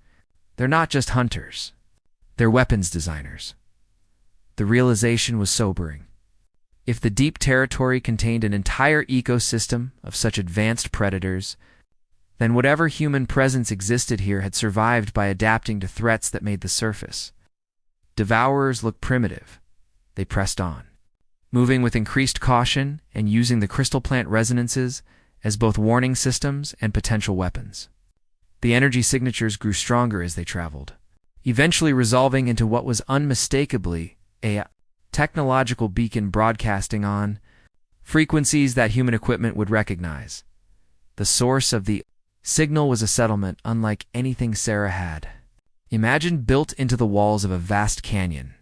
They're not just hunters. They're weapons designers." The realization was sobering. If the deep territory contained an entire ecosystem of such advanced predators, then whatever human presence existed here had survived by adapting to threats that made the surface. Devourers looked primitive. They pressed on, moving with increased caution and using the crystal plant resonances as both warning systems and potential weapons. The energy signatures grew stronger as they traveled, eventually resolving into what was unmistakably a technological beacon broadcasting on frequencies that human equipment would recognize. The source of the signal was a settlement unlike anything Sarah had imagined, built into the walls of a vast canyon.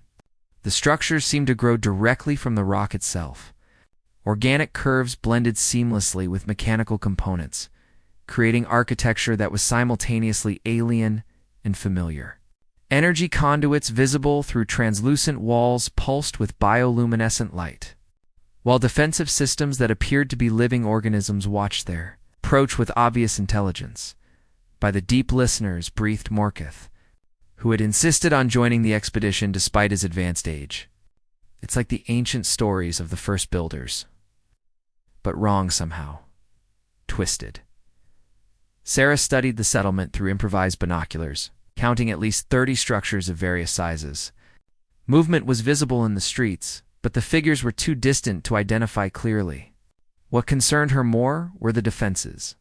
The structures seemed to grow directly from the rock itself. Organic curves blended seamlessly with mechanical components, creating architecture that was simultaneously alien and familiar. Energy conduits visible through translucent walls pulsed with bioluminescent light, while defensive systems that appeared to be living organisms watched their approach with obvious intelligence. By the deep listeners breathed Morketh, who had insisted on joining the expedition despite his advanced age. "It's like the ancient stories of the first builders, but wrong somehow. Twisted." Sarah studied the settlement through improvised binoculars, counting at least 30 structures of various sizes. Movement was visible in the streets, but the figures were too distant to identify clearly. What concerned her more were the defenses.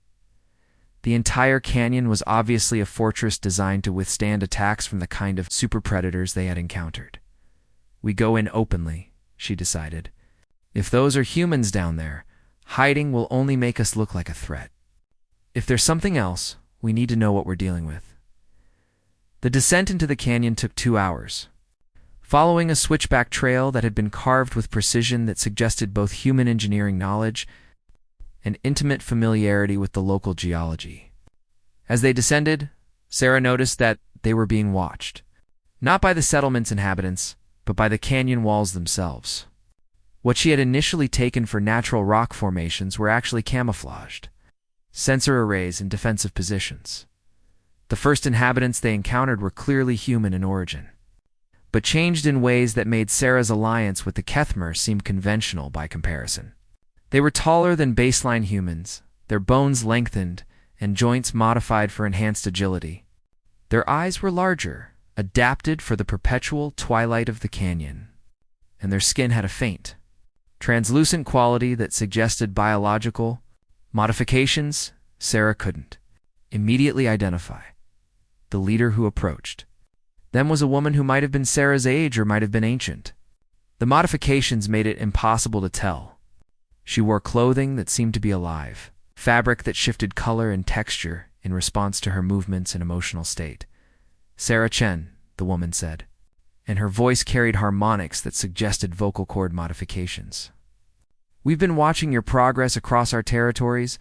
The entire canyon was obviously a fortress designed to withstand attacks from the kind of super predators they had encountered. "We go in openly," she decided. "If those are humans down there, hiding will only make us look like a threat. If there's something else, we need to know what we're dealing with." The descent into the canyon took 2 hours. Following a switchback trail that had been carved with precision that suggested both human engineering knowledge and intimate familiarity with the local geology. As they descended, Sarah noticed that they were being watched, not by the settlement's inhabitants, but by the canyon walls themselves. What she had initially taken for natural rock formations were actually camouflaged sensor arrays in defensive positions. The first inhabitants they encountered were clearly human in origin, but changed in ways that made Sarah's alliance with the Kethmer seem conventional by comparison. They were taller than baseline humans, their bones lengthened, and joints modified for enhanced agility. Their eyes were larger, adapted for the perpetual twilight of the canyon, and their skin had a faint, translucent quality that suggested biological modifications Sarah couldn't immediately identify. The leader who approached them was a woman who might have been Sarah's age or might have been ancient. The modifications made it impossible to tell. She wore clothing that seemed to be alive, fabric that shifted color and texture in response to her movements and emotional state. "Sarah Chen," the woman said, and her voice carried harmonics that suggested vocal cord modifications. "We've been watching your progress across our territories.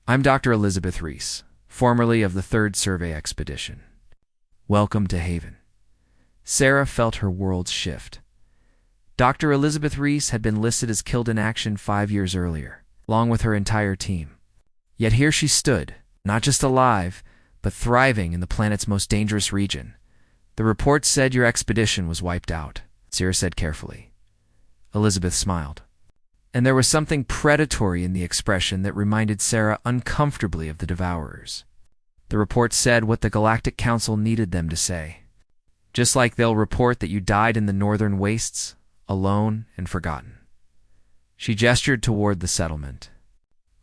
I'm Dr. Elizabeth Reese, formerly of the 3rd Survey Expedition. Welcome to Haven." Sarah felt her world shift. Dr. Elizabeth Reese had been listed as killed in action 5 years earlier, along with her entire team. Yet here she stood, not just alive, but thriving in the planet's most dangerous region. "The report said your expedition was wiped out," Sarah said carefully. Elizabeth smiled, and there was something predatory in the expression that reminded Sarah uncomfortably of the Devourers. "The report said what the Galactic Council needed them to say. Just like they'll report that you died in the northern wastes, alone and forgotten." She gestured toward the settlement.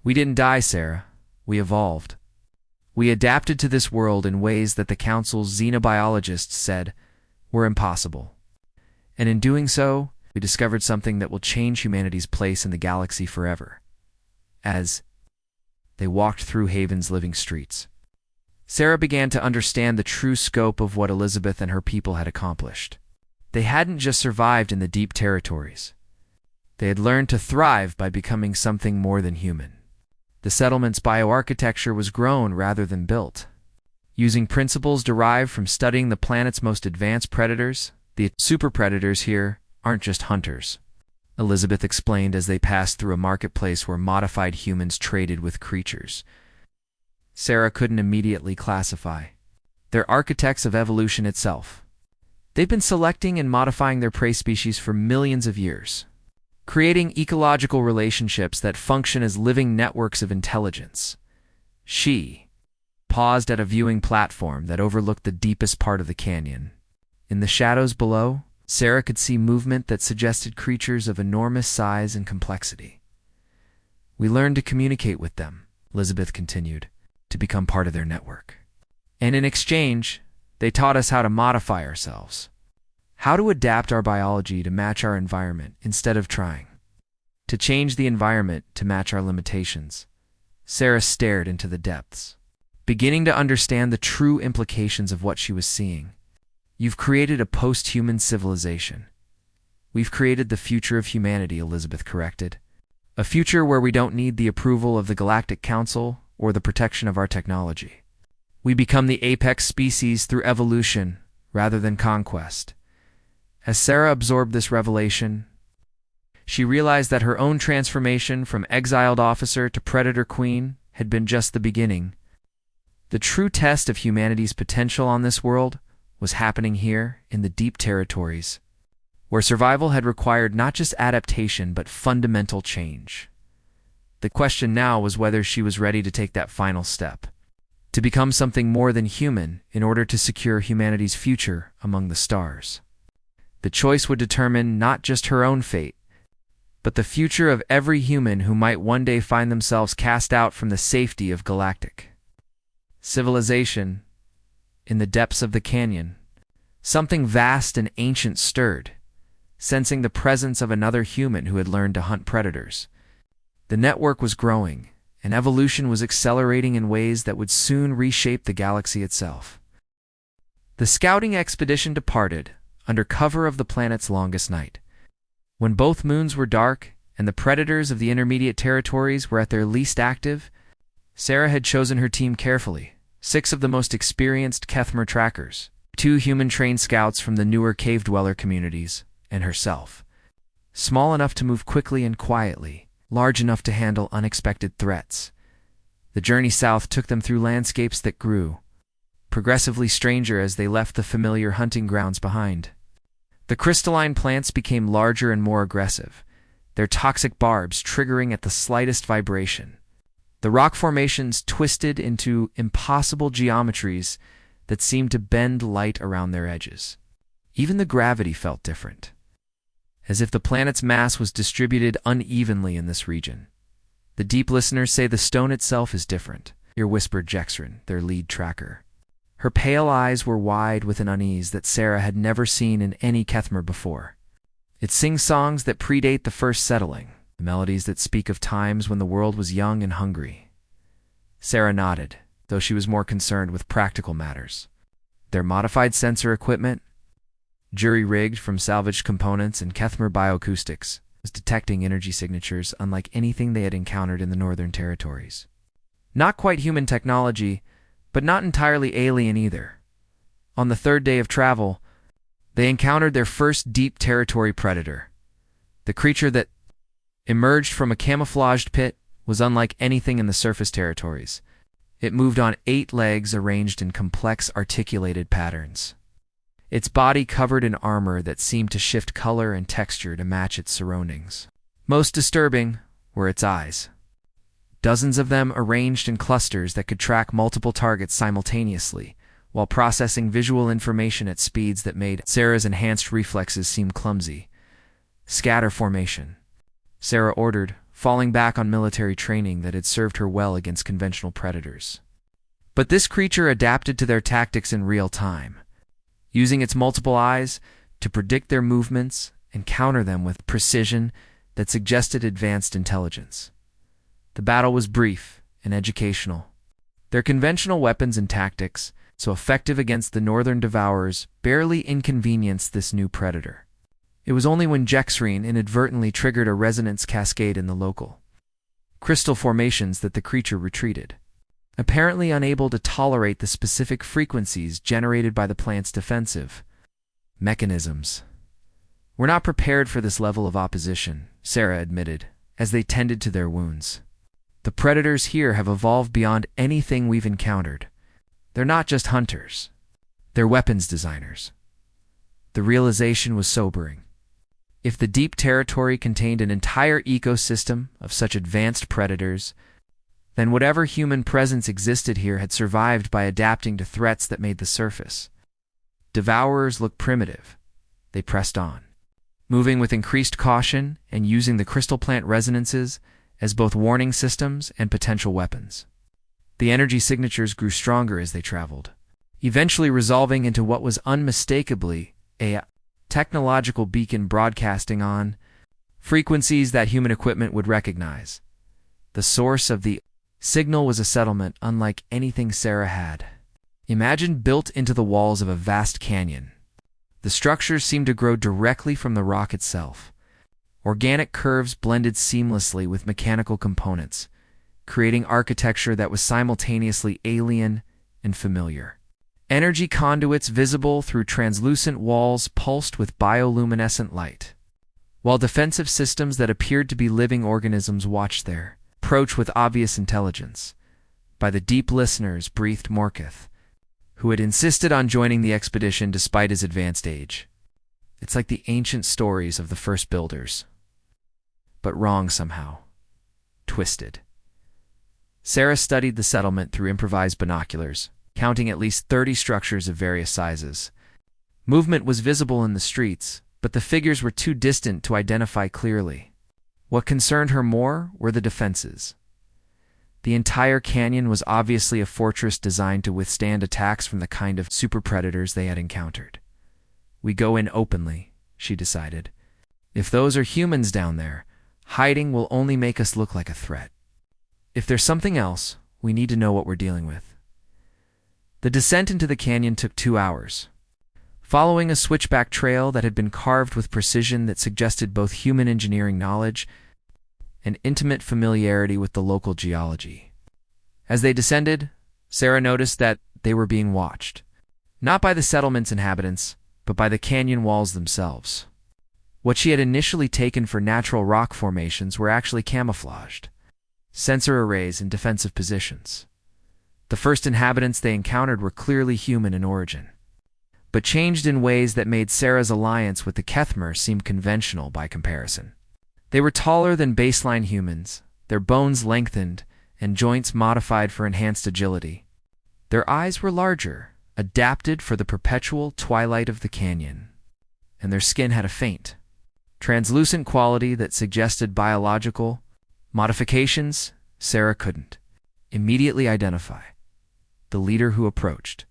"We didn't die, Sarah. We evolved. We adapted to this world in ways that the Council's xenobiologists said were impossible. And in doing so, we discovered something that will change humanity's place in the galaxy forever." As they walked through Haven's living streets, Sarah began to understand the true scope of what Elizabeth and her people had accomplished. They hadn't just survived in the deep territories. They had learned to thrive by becoming something more than human. The settlement's bioarchitecture was grown rather than built. Using principles derived from studying the planet's most advanced predators, the super predators here aren't just hunters, Elizabeth explained as they passed through a marketplace where modified humans traded with creatures Sarah couldn't immediately classify. They're architects of evolution itself. They've been selecting and modifying their prey species for millions of years, creating ecological relationships that function as living networks of intelligence. She paused at a viewing platform that overlooked the deepest part of the canyon. In the shadows below, Sarah could see movement that suggested creatures of enormous size and complexity. "We learned to communicate with them," Elizabeth continued, "to become part of their network. And in exchange, they taught us how to modify ourselves, how to adapt our biology to match our environment instead of trying to change the environment to match our limitations." Sarah stared into the depths, beginning to understand the true implications of what she was seeing. "You've created a post-human civilization. We've created the future of humanity," Elizabeth corrected. "A future where we don't need the approval of the Galactic Council or the protection of our technology. We become the apex species through evolution rather than conquest." As Sarah absorbed this revelation, she realized that her own transformation from exiled officer to predator queen had been just the beginning. The true test of humanity's potential on this world was happening here in the deep territories, where survival had required not just adaptation but fundamental change. The question now was whether she was ready to take that final step, to become something more than human in order to secure humanity's future among the stars. The choice would determine not just her own fate, but the future of every human who might one day find themselves cast out from the safety of galactic civilization. In the depths of the canyon, something vast and ancient stirred, sensing the presence of another human who had learned to hunt predators. The network was growing, and evolution was accelerating in ways that would soon reshape the galaxy itself. The scouting expedition departed under cover of the planet's longest night. When both moons were dark and the predators of the intermediate territories were at their least active. Sarah had chosen her team carefully, 6 of the most experienced Kethmer trackers, 2 human-trained scouts from the newer cave-dweller communities, and herself. Small enough to move quickly and quietly, large enough to handle unexpected threats. The journey south took them through landscapes that grew progressively stranger as they left the familiar hunting grounds behind. The crystalline plants became larger and more aggressive, their toxic barbs triggering at the slightest vibration. The rock formations twisted into impossible geometries that seemed to bend light around their edges. Even the gravity felt different, as if the planet's mass was distributed unevenly in this region. The deep listeners say the stone itself is different, whispered Jexrin, their lead tracker. Her pale eyes were wide with an unease that Sarah had never seen in any Kethmer before. It sings songs that predate the first settling, melodies that speak of times when the world was young and hungry. Sarah nodded, though she was more concerned with practical matters. Their modified sensor equipment, jury-rigged from salvaged components and Kethmer bioacoustics, was detecting energy signatures unlike anything they had encountered in the Northern Territories. Not quite human technology, but not entirely alien either. On the 3rd day of travel, they encountered their first deep territory predator. The creature that emerged from a camouflaged pit was unlike anything in the surface territories. It moved on 8 legs arranged in complex articulated patterns. Its body covered in armor that seemed to shift color and texture to match its surroundings. Most disturbing were its eyes. Dozens of them arranged in clusters that could track multiple targets simultaneously, while processing visual information at speeds that made Sarah's enhanced reflexes seem clumsy. Scatter formation, Sarah ordered, falling back on military training that had served her well against conventional predators. But this creature adapted to their tactics in real time, using its multiple eyes to predict their movements and counter them with precision that suggested advanced intelligence. The battle was brief and educational. Their conventional weapons and tactics, so effective against the northern devourers, barely inconvenienced this new predator. It was only when Jexrin inadvertently triggered a resonance cascade in the local crystal formations that the creature retreated, apparently unable to tolerate the specific frequencies generated by the plant's defensive mechanisms. "We're not prepared for this level of opposition," Sarah admitted, as they tended to their wounds. "The predators here have evolved beyond anything we've encountered. They're not just hunters. They're weapons designers." The realization was sobering. If the deep territory contained an entire ecosystem of such advanced predators, then whatever human presence existed here had survived by adapting to threats that made the surface. Devourers looked primitive. They pressed on, moving with increased caution and using the crystal plant resonances as both warning systems and potential weapons. The energy signatures grew stronger as they traveled, eventually resolving into what was unmistakably a technological beacon broadcasting on frequencies that human equipment would recognize. The source of the signal was a settlement unlike anything Sarah had imagined, built into the walls of a vast canyon. The structures seemed to grow directly from the rock itself. Organic curves blended seamlessly with mechanical components, creating architecture that was simultaneously alien and familiar. Energy conduits visible through translucent walls pulsed with bioluminescent light, while defensive systems that appeared to be living organisms watched their approach with obvious intelligence. By the deep listeners, breathed Morketh, who had insisted on joining the expedition despite his advanced age. "It's like the ancient stories of the first builders, but wrong somehow. Twisted." Sarah studied the settlement through improvised binoculars, counting at least 30 structures of various sizes. Movement was visible in the streets, but the figures were too distant to identify clearly. What concerned her more were the defenses. The entire canyon was obviously a fortress designed to withstand attacks from the kind of super predators they had encountered. "We go in openly," she decided. "If those are humans down there, hiding will only make us look like a threat. If there's something else, we need to know what we're dealing with." The descent into the canyon took 2 hours. Following a switchback trail that had been carved with precision that suggested both human engineering knowledge and intimate familiarity with the local geology. As they descended, Sarah noticed that they were being watched, not by the settlement's inhabitants, but by the canyon walls themselves. What she had initially taken for natural rock formations were actually camouflaged sensor arrays in defensive positions. The first inhabitants they encountered were clearly human in origin, but changed in ways that made Sarah's alliance with the Kethmer seem conventional by comparison. They were taller than baseline humans, their bones lengthened, and joints modified for enhanced agility. Their eyes were larger, adapted for the perpetual twilight of the canyon, and their skin had a faint, translucent quality that suggested biological modifications. Sarah couldn't immediately identify the leader who approached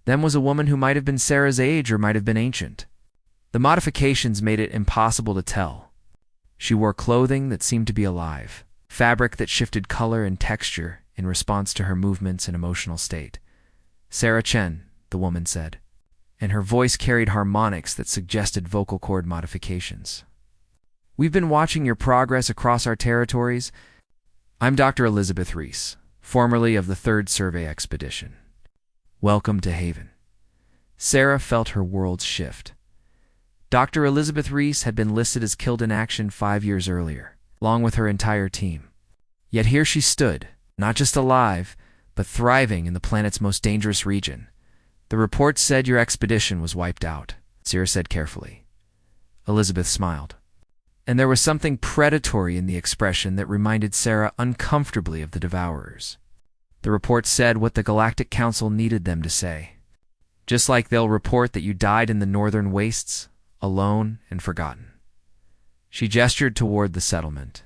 them was a woman who might have been Sarah's age or might have been ancient. The modifications made it impossible to tell. She wore clothing that seemed to be alive, fabric that shifted color and texture in response to her movements and emotional state. "Sarah Chen," the woman said, and her voice carried harmonics that suggested vocal cord modifications. "We've been watching your progress across our territories. I'm Dr. Elizabeth Reese, formerly of the 3rd Survey Expedition. Welcome to Haven." Sarah felt her world shift. Dr. Elizabeth Reese had been listed as killed in action 5 years earlier, along with her entire team. Yet here she stood, not just alive, but thriving in the planet's most dangerous region. "The report said your expedition was wiped out," Sarah said carefully. Elizabeth smiled, and there was something predatory in the expression that reminded Sarah uncomfortably of the Devourers. "The report said what the Galactic Council needed them to say. Just like they'll report that you died in the northern wastes, alone and forgotten." She gestured toward the settlement.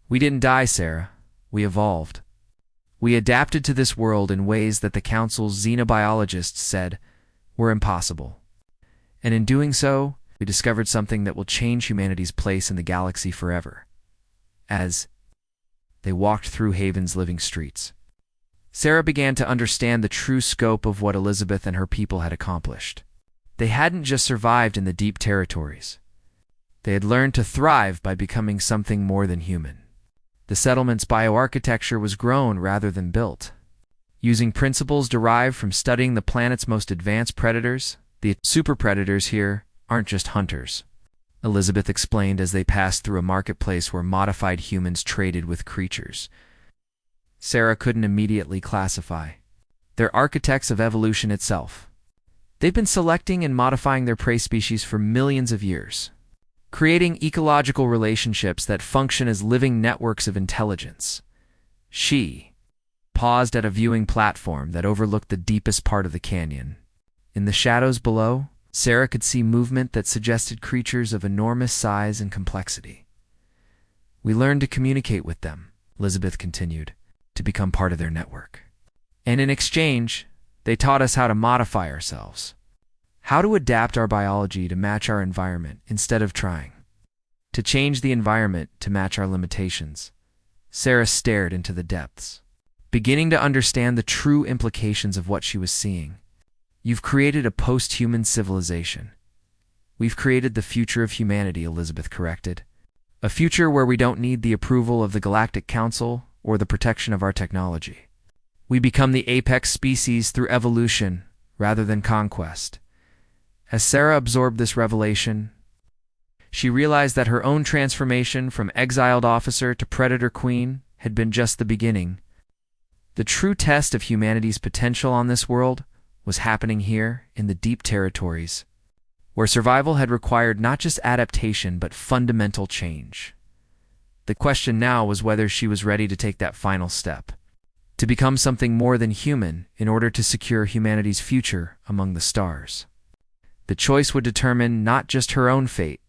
"We didn't die, Sarah. We evolved. We adapted to this world in ways that the Council's xenobiologists said were impossible. And in doing so, we discovered something that will change humanity's place in the galaxy forever." As they walked through Haven's living streets, Sarah began to understand the true scope of what Elizabeth and her people had accomplished. They hadn't just survived in the deep territories. They had learned to thrive by becoming something more than human. The settlement's bioarchitecture was grown rather than built. Using principles derived from studying the planet's most advanced predators, the super predators here aren't just hunters, Elizabeth explained as they passed through a marketplace where modified humans traded with creatures Sarah couldn't immediately classify. They're architects of evolution itself. They've been selecting and modifying their prey species for millions of years, creating ecological relationships that function as living networks of intelligence. She paused at a viewing platform that overlooked the deepest part of the canyon. In the shadows below, Sarah could see movement that suggested creatures of enormous size and complexity. "We learned to communicate with them," Elizabeth continued, "to become part of their network. And in exchange, they taught us how to modify ourselves, how to adapt our biology to match our environment instead of trying to change the environment to match our limitations." Sarah stared into the depths, beginning to understand the true implications of what she was seeing. "You've created a post-human civilization." "We've created the future of humanity," Elizabeth corrected. "A future where we don't need the approval of the Galactic Council or the protection of our technology. We become the apex species through evolution rather than conquest." As Sarah absorbed this revelation, she realized that her own transformation from exiled officer to predator queen had been just the beginning. The true test of humanity's potential on this world was happening here in the deep territories, where survival had required not just adaptation but fundamental change. The question now was whether she was ready to take that final step, to become something more than human in order to secure humanity's future among the stars. The choice would determine not just her own fate,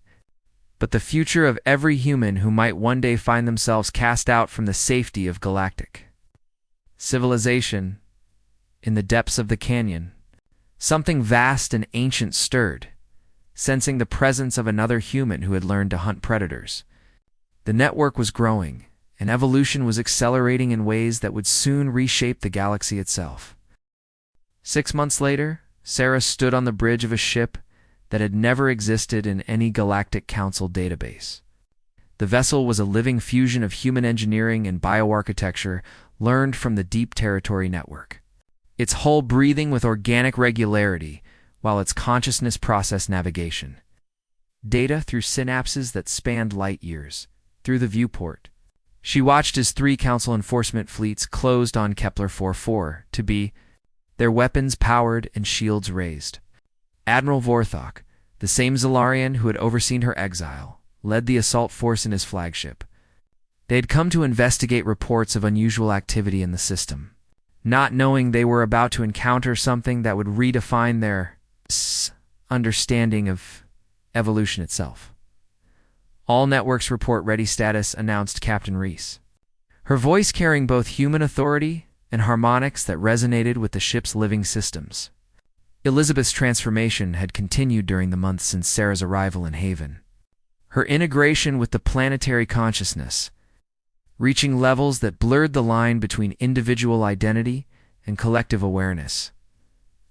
but the future of every human who might one day find themselves cast out from the safety of galactic civilization. In the depths of the canyon, something vast and ancient stirred, sensing the presence of another human who had learned to hunt predators. The network was growing, and evolution was accelerating in ways that would soon reshape the galaxy itself. 6 months later, Sarah stood on the bridge of a ship that had never existed in any Galactic Council database. The vessel was a living fusion of human engineering and bioarchitecture learned from the Deep Territory Network. Its hull breathing with organic regularity, while its consciousness processed navigation. Data through synapses that spanned light years. Through the viewport, she watched as 3 Council enforcement fleets closed on Kepler 44 to be, their weapons powered and shields raised. Admiral Vorthok, the same Zalarian who had overseen her exile, led the assault force in his flagship. They had come to investigate reports of unusual activity in the system, not knowing they were about to encounter something that would redefine their understanding of evolution itself. All networks report ready status, announced Captain Reese, her voice carrying both human authority and harmonics that resonated with the ship's living systems. Elizabeth's transformation had continued during the months since Sarah's arrival in Haven. Her integration with the planetary consciousness, reaching levels that blurred the line between individual identity and collective awareness.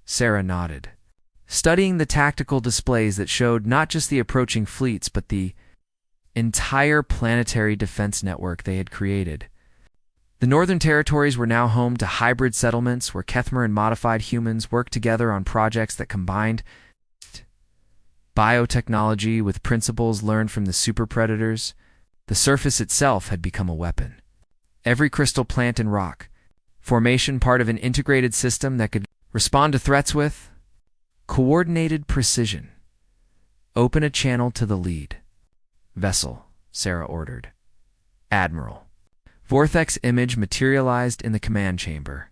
Sarah nodded, studying the tactical displays that showed not just the approaching fleets but the entire planetary defense network they had created. The Northern Territories were now home to hybrid settlements where Kethmer and modified humans worked together on projects that combined biotechnology with principles learned from the super predators. The surface itself had become a weapon. Every crystal, plant, and rock formation part of an integrated system that could respond to threats with coordinated precision. Open a channel to the lead. Vessel, Sarah ordered. Admiral. Vorthek's image materialized in the command chamber.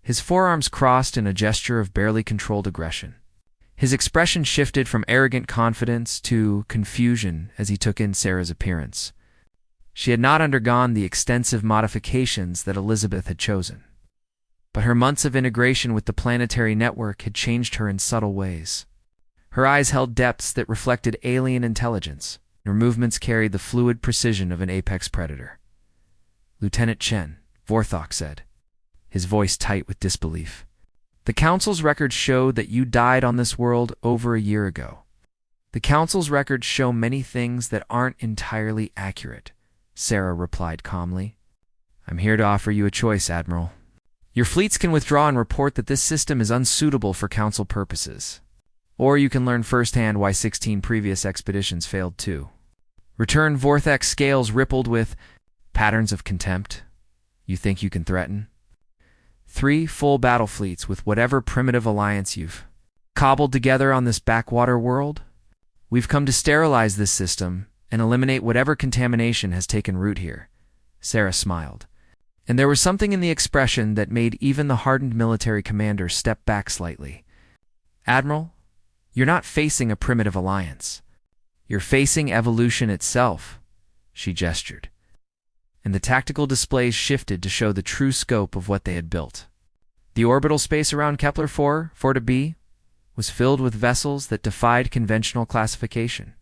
His forearms crossed in a gesture of barely controlled aggression. His expression shifted from arrogant confidence to confusion as he took in Sarah's appearance. She had not undergone the extensive modifications that Elizabeth had chosen, but her months of integration with the planetary network had changed her in subtle ways. Her eyes held depths that reflected alien intelligence. Her movements carried the fluid precision of an apex predator. Lieutenant Chen, Vorthok said, his voice tight with disbelief. The Council's records showed that you died on this world over a year ago. The Council's records show many things that aren't entirely accurate, Sarah replied calmly. I'm here to offer you a choice, Admiral. Your fleets can withdraw and report that this system is unsuitable for Council purposes. Or you can learn firsthand why 16 previous expeditions failed too. Return. Vorthek's scales rippled with patterns of contempt. You think you can threaten 3 full battle fleets with whatever primitive alliance you've cobbled together on this backwater world? We've come to sterilize this system and eliminate whatever contamination has taken root here. Sarah smiled, and there was something in the expression that made even the hardened military commander step back slightly. Admiral, you're not facing a primitive alliance. You're facing evolution itself, she gestured. And the tactical displays shifted to show the true scope of what they had built. The orbital space around Kepler 4-4b, was filled with vessels that defied conventional classification.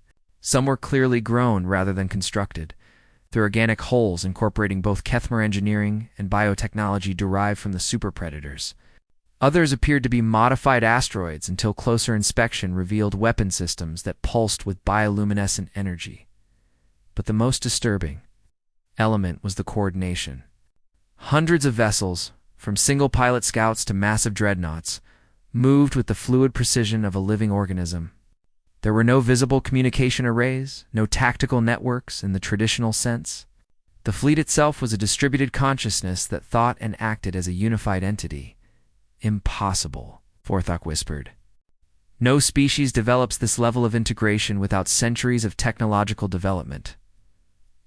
Some were clearly grown rather than constructed, through organic hulls incorporating both Kethmer engineering and biotechnology derived from the super predators. Others appeared to be modified asteroids until closer inspection revealed weapon systems that pulsed with bioluminescent energy. But the most disturbing element was the coordination. Hundreds of vessels, from single-pilot scouts to massive dreadnoughts, moved with the fluid precision of a living organism. There were no visible communication arrays, no tactical networks in the traditional sense. The fleet itself was a distributed consciousness that thought and acted as a unified entity. Impossible, Vorthok whispered. No species develops this level of integration without centuries of technological development.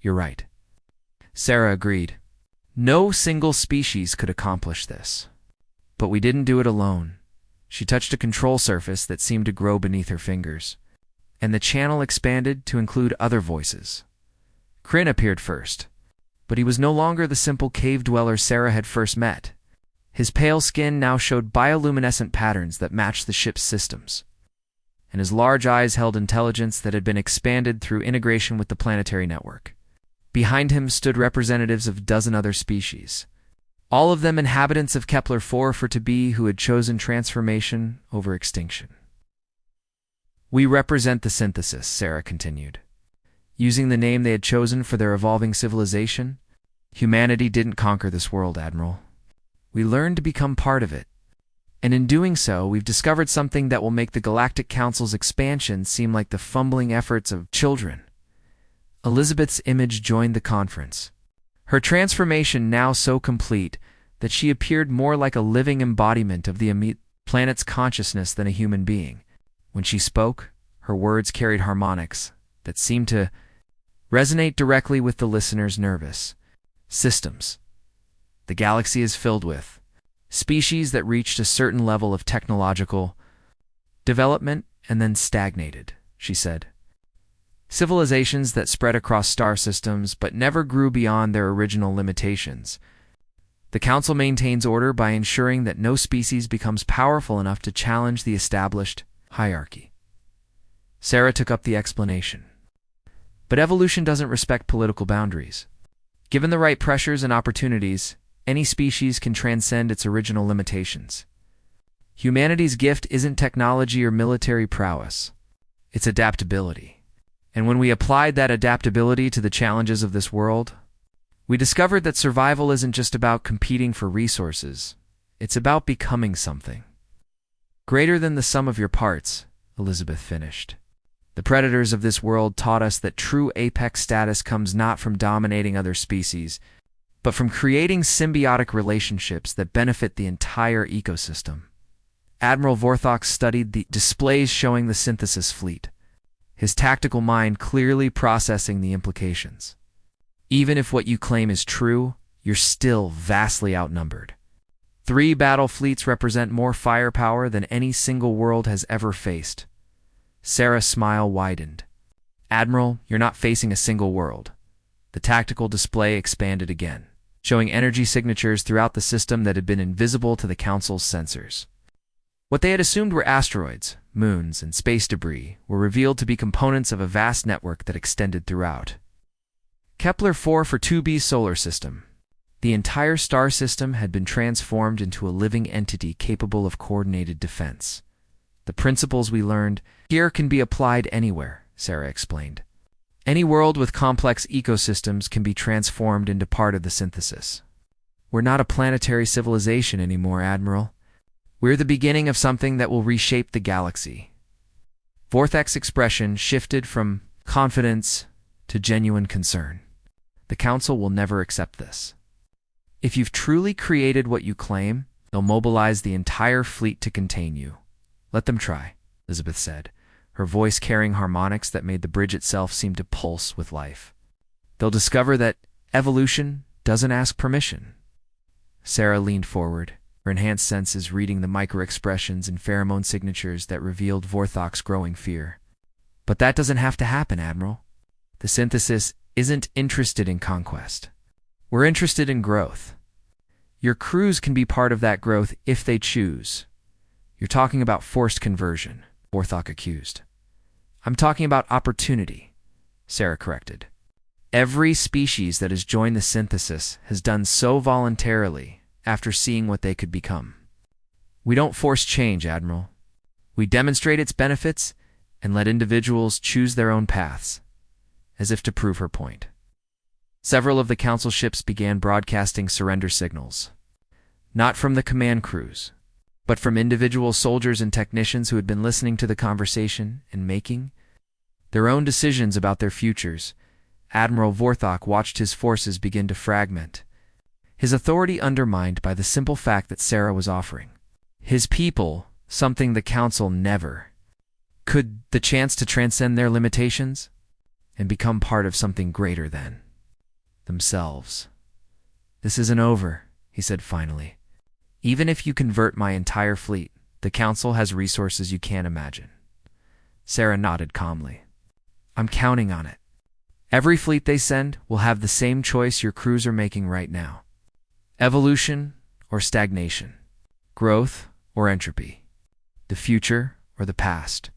You're right. Sarah agreed. No single species could accomplish this. But we didn't do it alone. She touched a control surface that seemed to grow beneath her fingers, and the channel expanded to include other voices. Kryn appeared first, but he was no longer the simple cave dweller Sarah had first met. His pale skin now showed bioluminescent patterns that matched the ship's systems, and his large eyes held intelligence that had been expanded through integration with the planetary network. Behind him stood representatives of a dozen other species, all of them inhabitants of Kepler 4-4b who had chosen transformation over extinction. We represent the synthesis, Sarah continued. using the name they had chosen for their evolving civilization. Humanity didn't conquer this world, Admiral. We learned to become part of it. And in doing so, we've discovered something that will make the Galactic Council's expansion seem like the fumbling efforts of children. Elizabeth's image joined the conference. Her transformation now so complete that she appeared more like a living embodiment of the planet's consciousness than a human being. When she spoke, her words carried harmonics that seemed to resonate directly with the listener's nervous systems. The galaxy is filled with species that reached a certain level of technological development and then stagnated, she said. Civilizations that spread across star systems but never grew beyond their original limitations. The Council maintains order by ensuring that no species becomes powerful enough to challenge the established hierarchy. Sarah took up the explanation. But evolution doesn't respect political boundaries. Given the right pressures and opportunities, any species can transcend its original limitations. Humanity's gift isn't technology or military prowess. It's adaptability. And when we applied that adaptability to the challenges of this world, we discovered that survival isn't just about competing for resources. It's about becoming something greater than the sum of your parts, Elizabeth finished. The predators of this world taught us that true apex status comes not from dominating other species, but from creating symbiotic relationships that benefit the entire ecosystem. Admiral Vorthok studied the displays showing the synthesis fleet, his tactical mind clearly processing the implications. Even if what you claim is true, you're still vastly outnumbered. 3 battle fleets represent more firepower than any single world has ever faced. Sarah's smile widened. Admiral, you're not facing a single world. The tactical display expanded again, showing energy signatures throughout the system that had been invisible to the Council's sensors. What they had assumed were asteroids, moons, and space debris were revealed to be components of a vast network that extended throughout. Kepler 4 for 2b's solar system. The entire star system had been transformed into a living entity capable of coordinated defense. The principles we learned here can be applied anywhere, Sarah explained. Any world with complex ecosystems can be transformed into part of the synthesis. We're not a planetary civilization anymore, Admiral. We're the beginning of something that will reshape the galaxy. Vorthok's expression shifted from confidence to genuine concern. The Council will never accept this. If you've truly created what you claim, they'll mobilize the entire fleet to contain you. Let them try, Elizabeth said, her voice carrying harmonics that made the bridge itself seem to pulse with life. They'll discover that evolution doesn't ask permission. Sarah leaned forward, her enhanced senses reading the micro-expressions and pheromone signatures that revealed Vorthok's growing fear. But that doesn't have to happen, Admiral. The synthesis isn't interested in conquest. We're interested in growth. Your crews can be part of that growth if they choose. You're talking about forced conversion, Vorthok accused. I'm talking about opportunity, Sarah corrected. Every species that has joined the synthesis has done so voluntarily after seeing what they could become. We don't force change, Admiral. We demonstrate its benefits and let individuals choose their own paths, as if to prove her point. Several of the Council ships began broadcasting surrender signals, not from the command crews, but from individual soldiers and technicians who had been listening to the conversation and making their own decisions about their futures. Admiral Vorthok watched his forces begin to fragment, his authority undermined by the simple fact that Sarah was offering his people something the Council never could, the chance to transcend their limitations and become part of something greater than themselves. This isn't over, he said finally. Even if you convert my entire fleet, the Council has resources you can't imagine. Sarah nodded calmly. I'm counting on it. Every fleet they send will have the same choice your crews are making right now. Evolution or stagnation. Growth or entropy. The future or the past.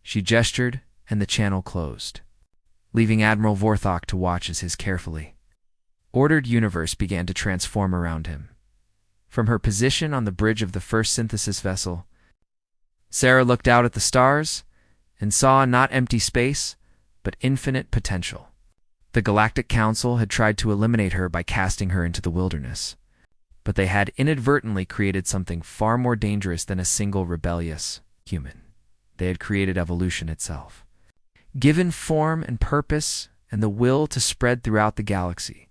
She gestured, and the channel closed, leaving Admiral Vorthok to watch as his carefully ordered universe began to transform around him. From her position on the bridge of the first synthesis vessel, Sarah looked out at the stars and saw not empty space, but infinite potential. The Galactic Council had tried to eliminate her by casting her into the wilderness, but they had inadvertently created something far more dangerous than a single rebellious human. They had created evolution itself. Given form and purpose and the will to spread throughout the galaxy,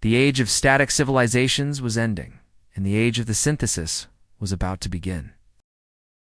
the age of static civilizations was ending, and the age of the synthesis was about to begin.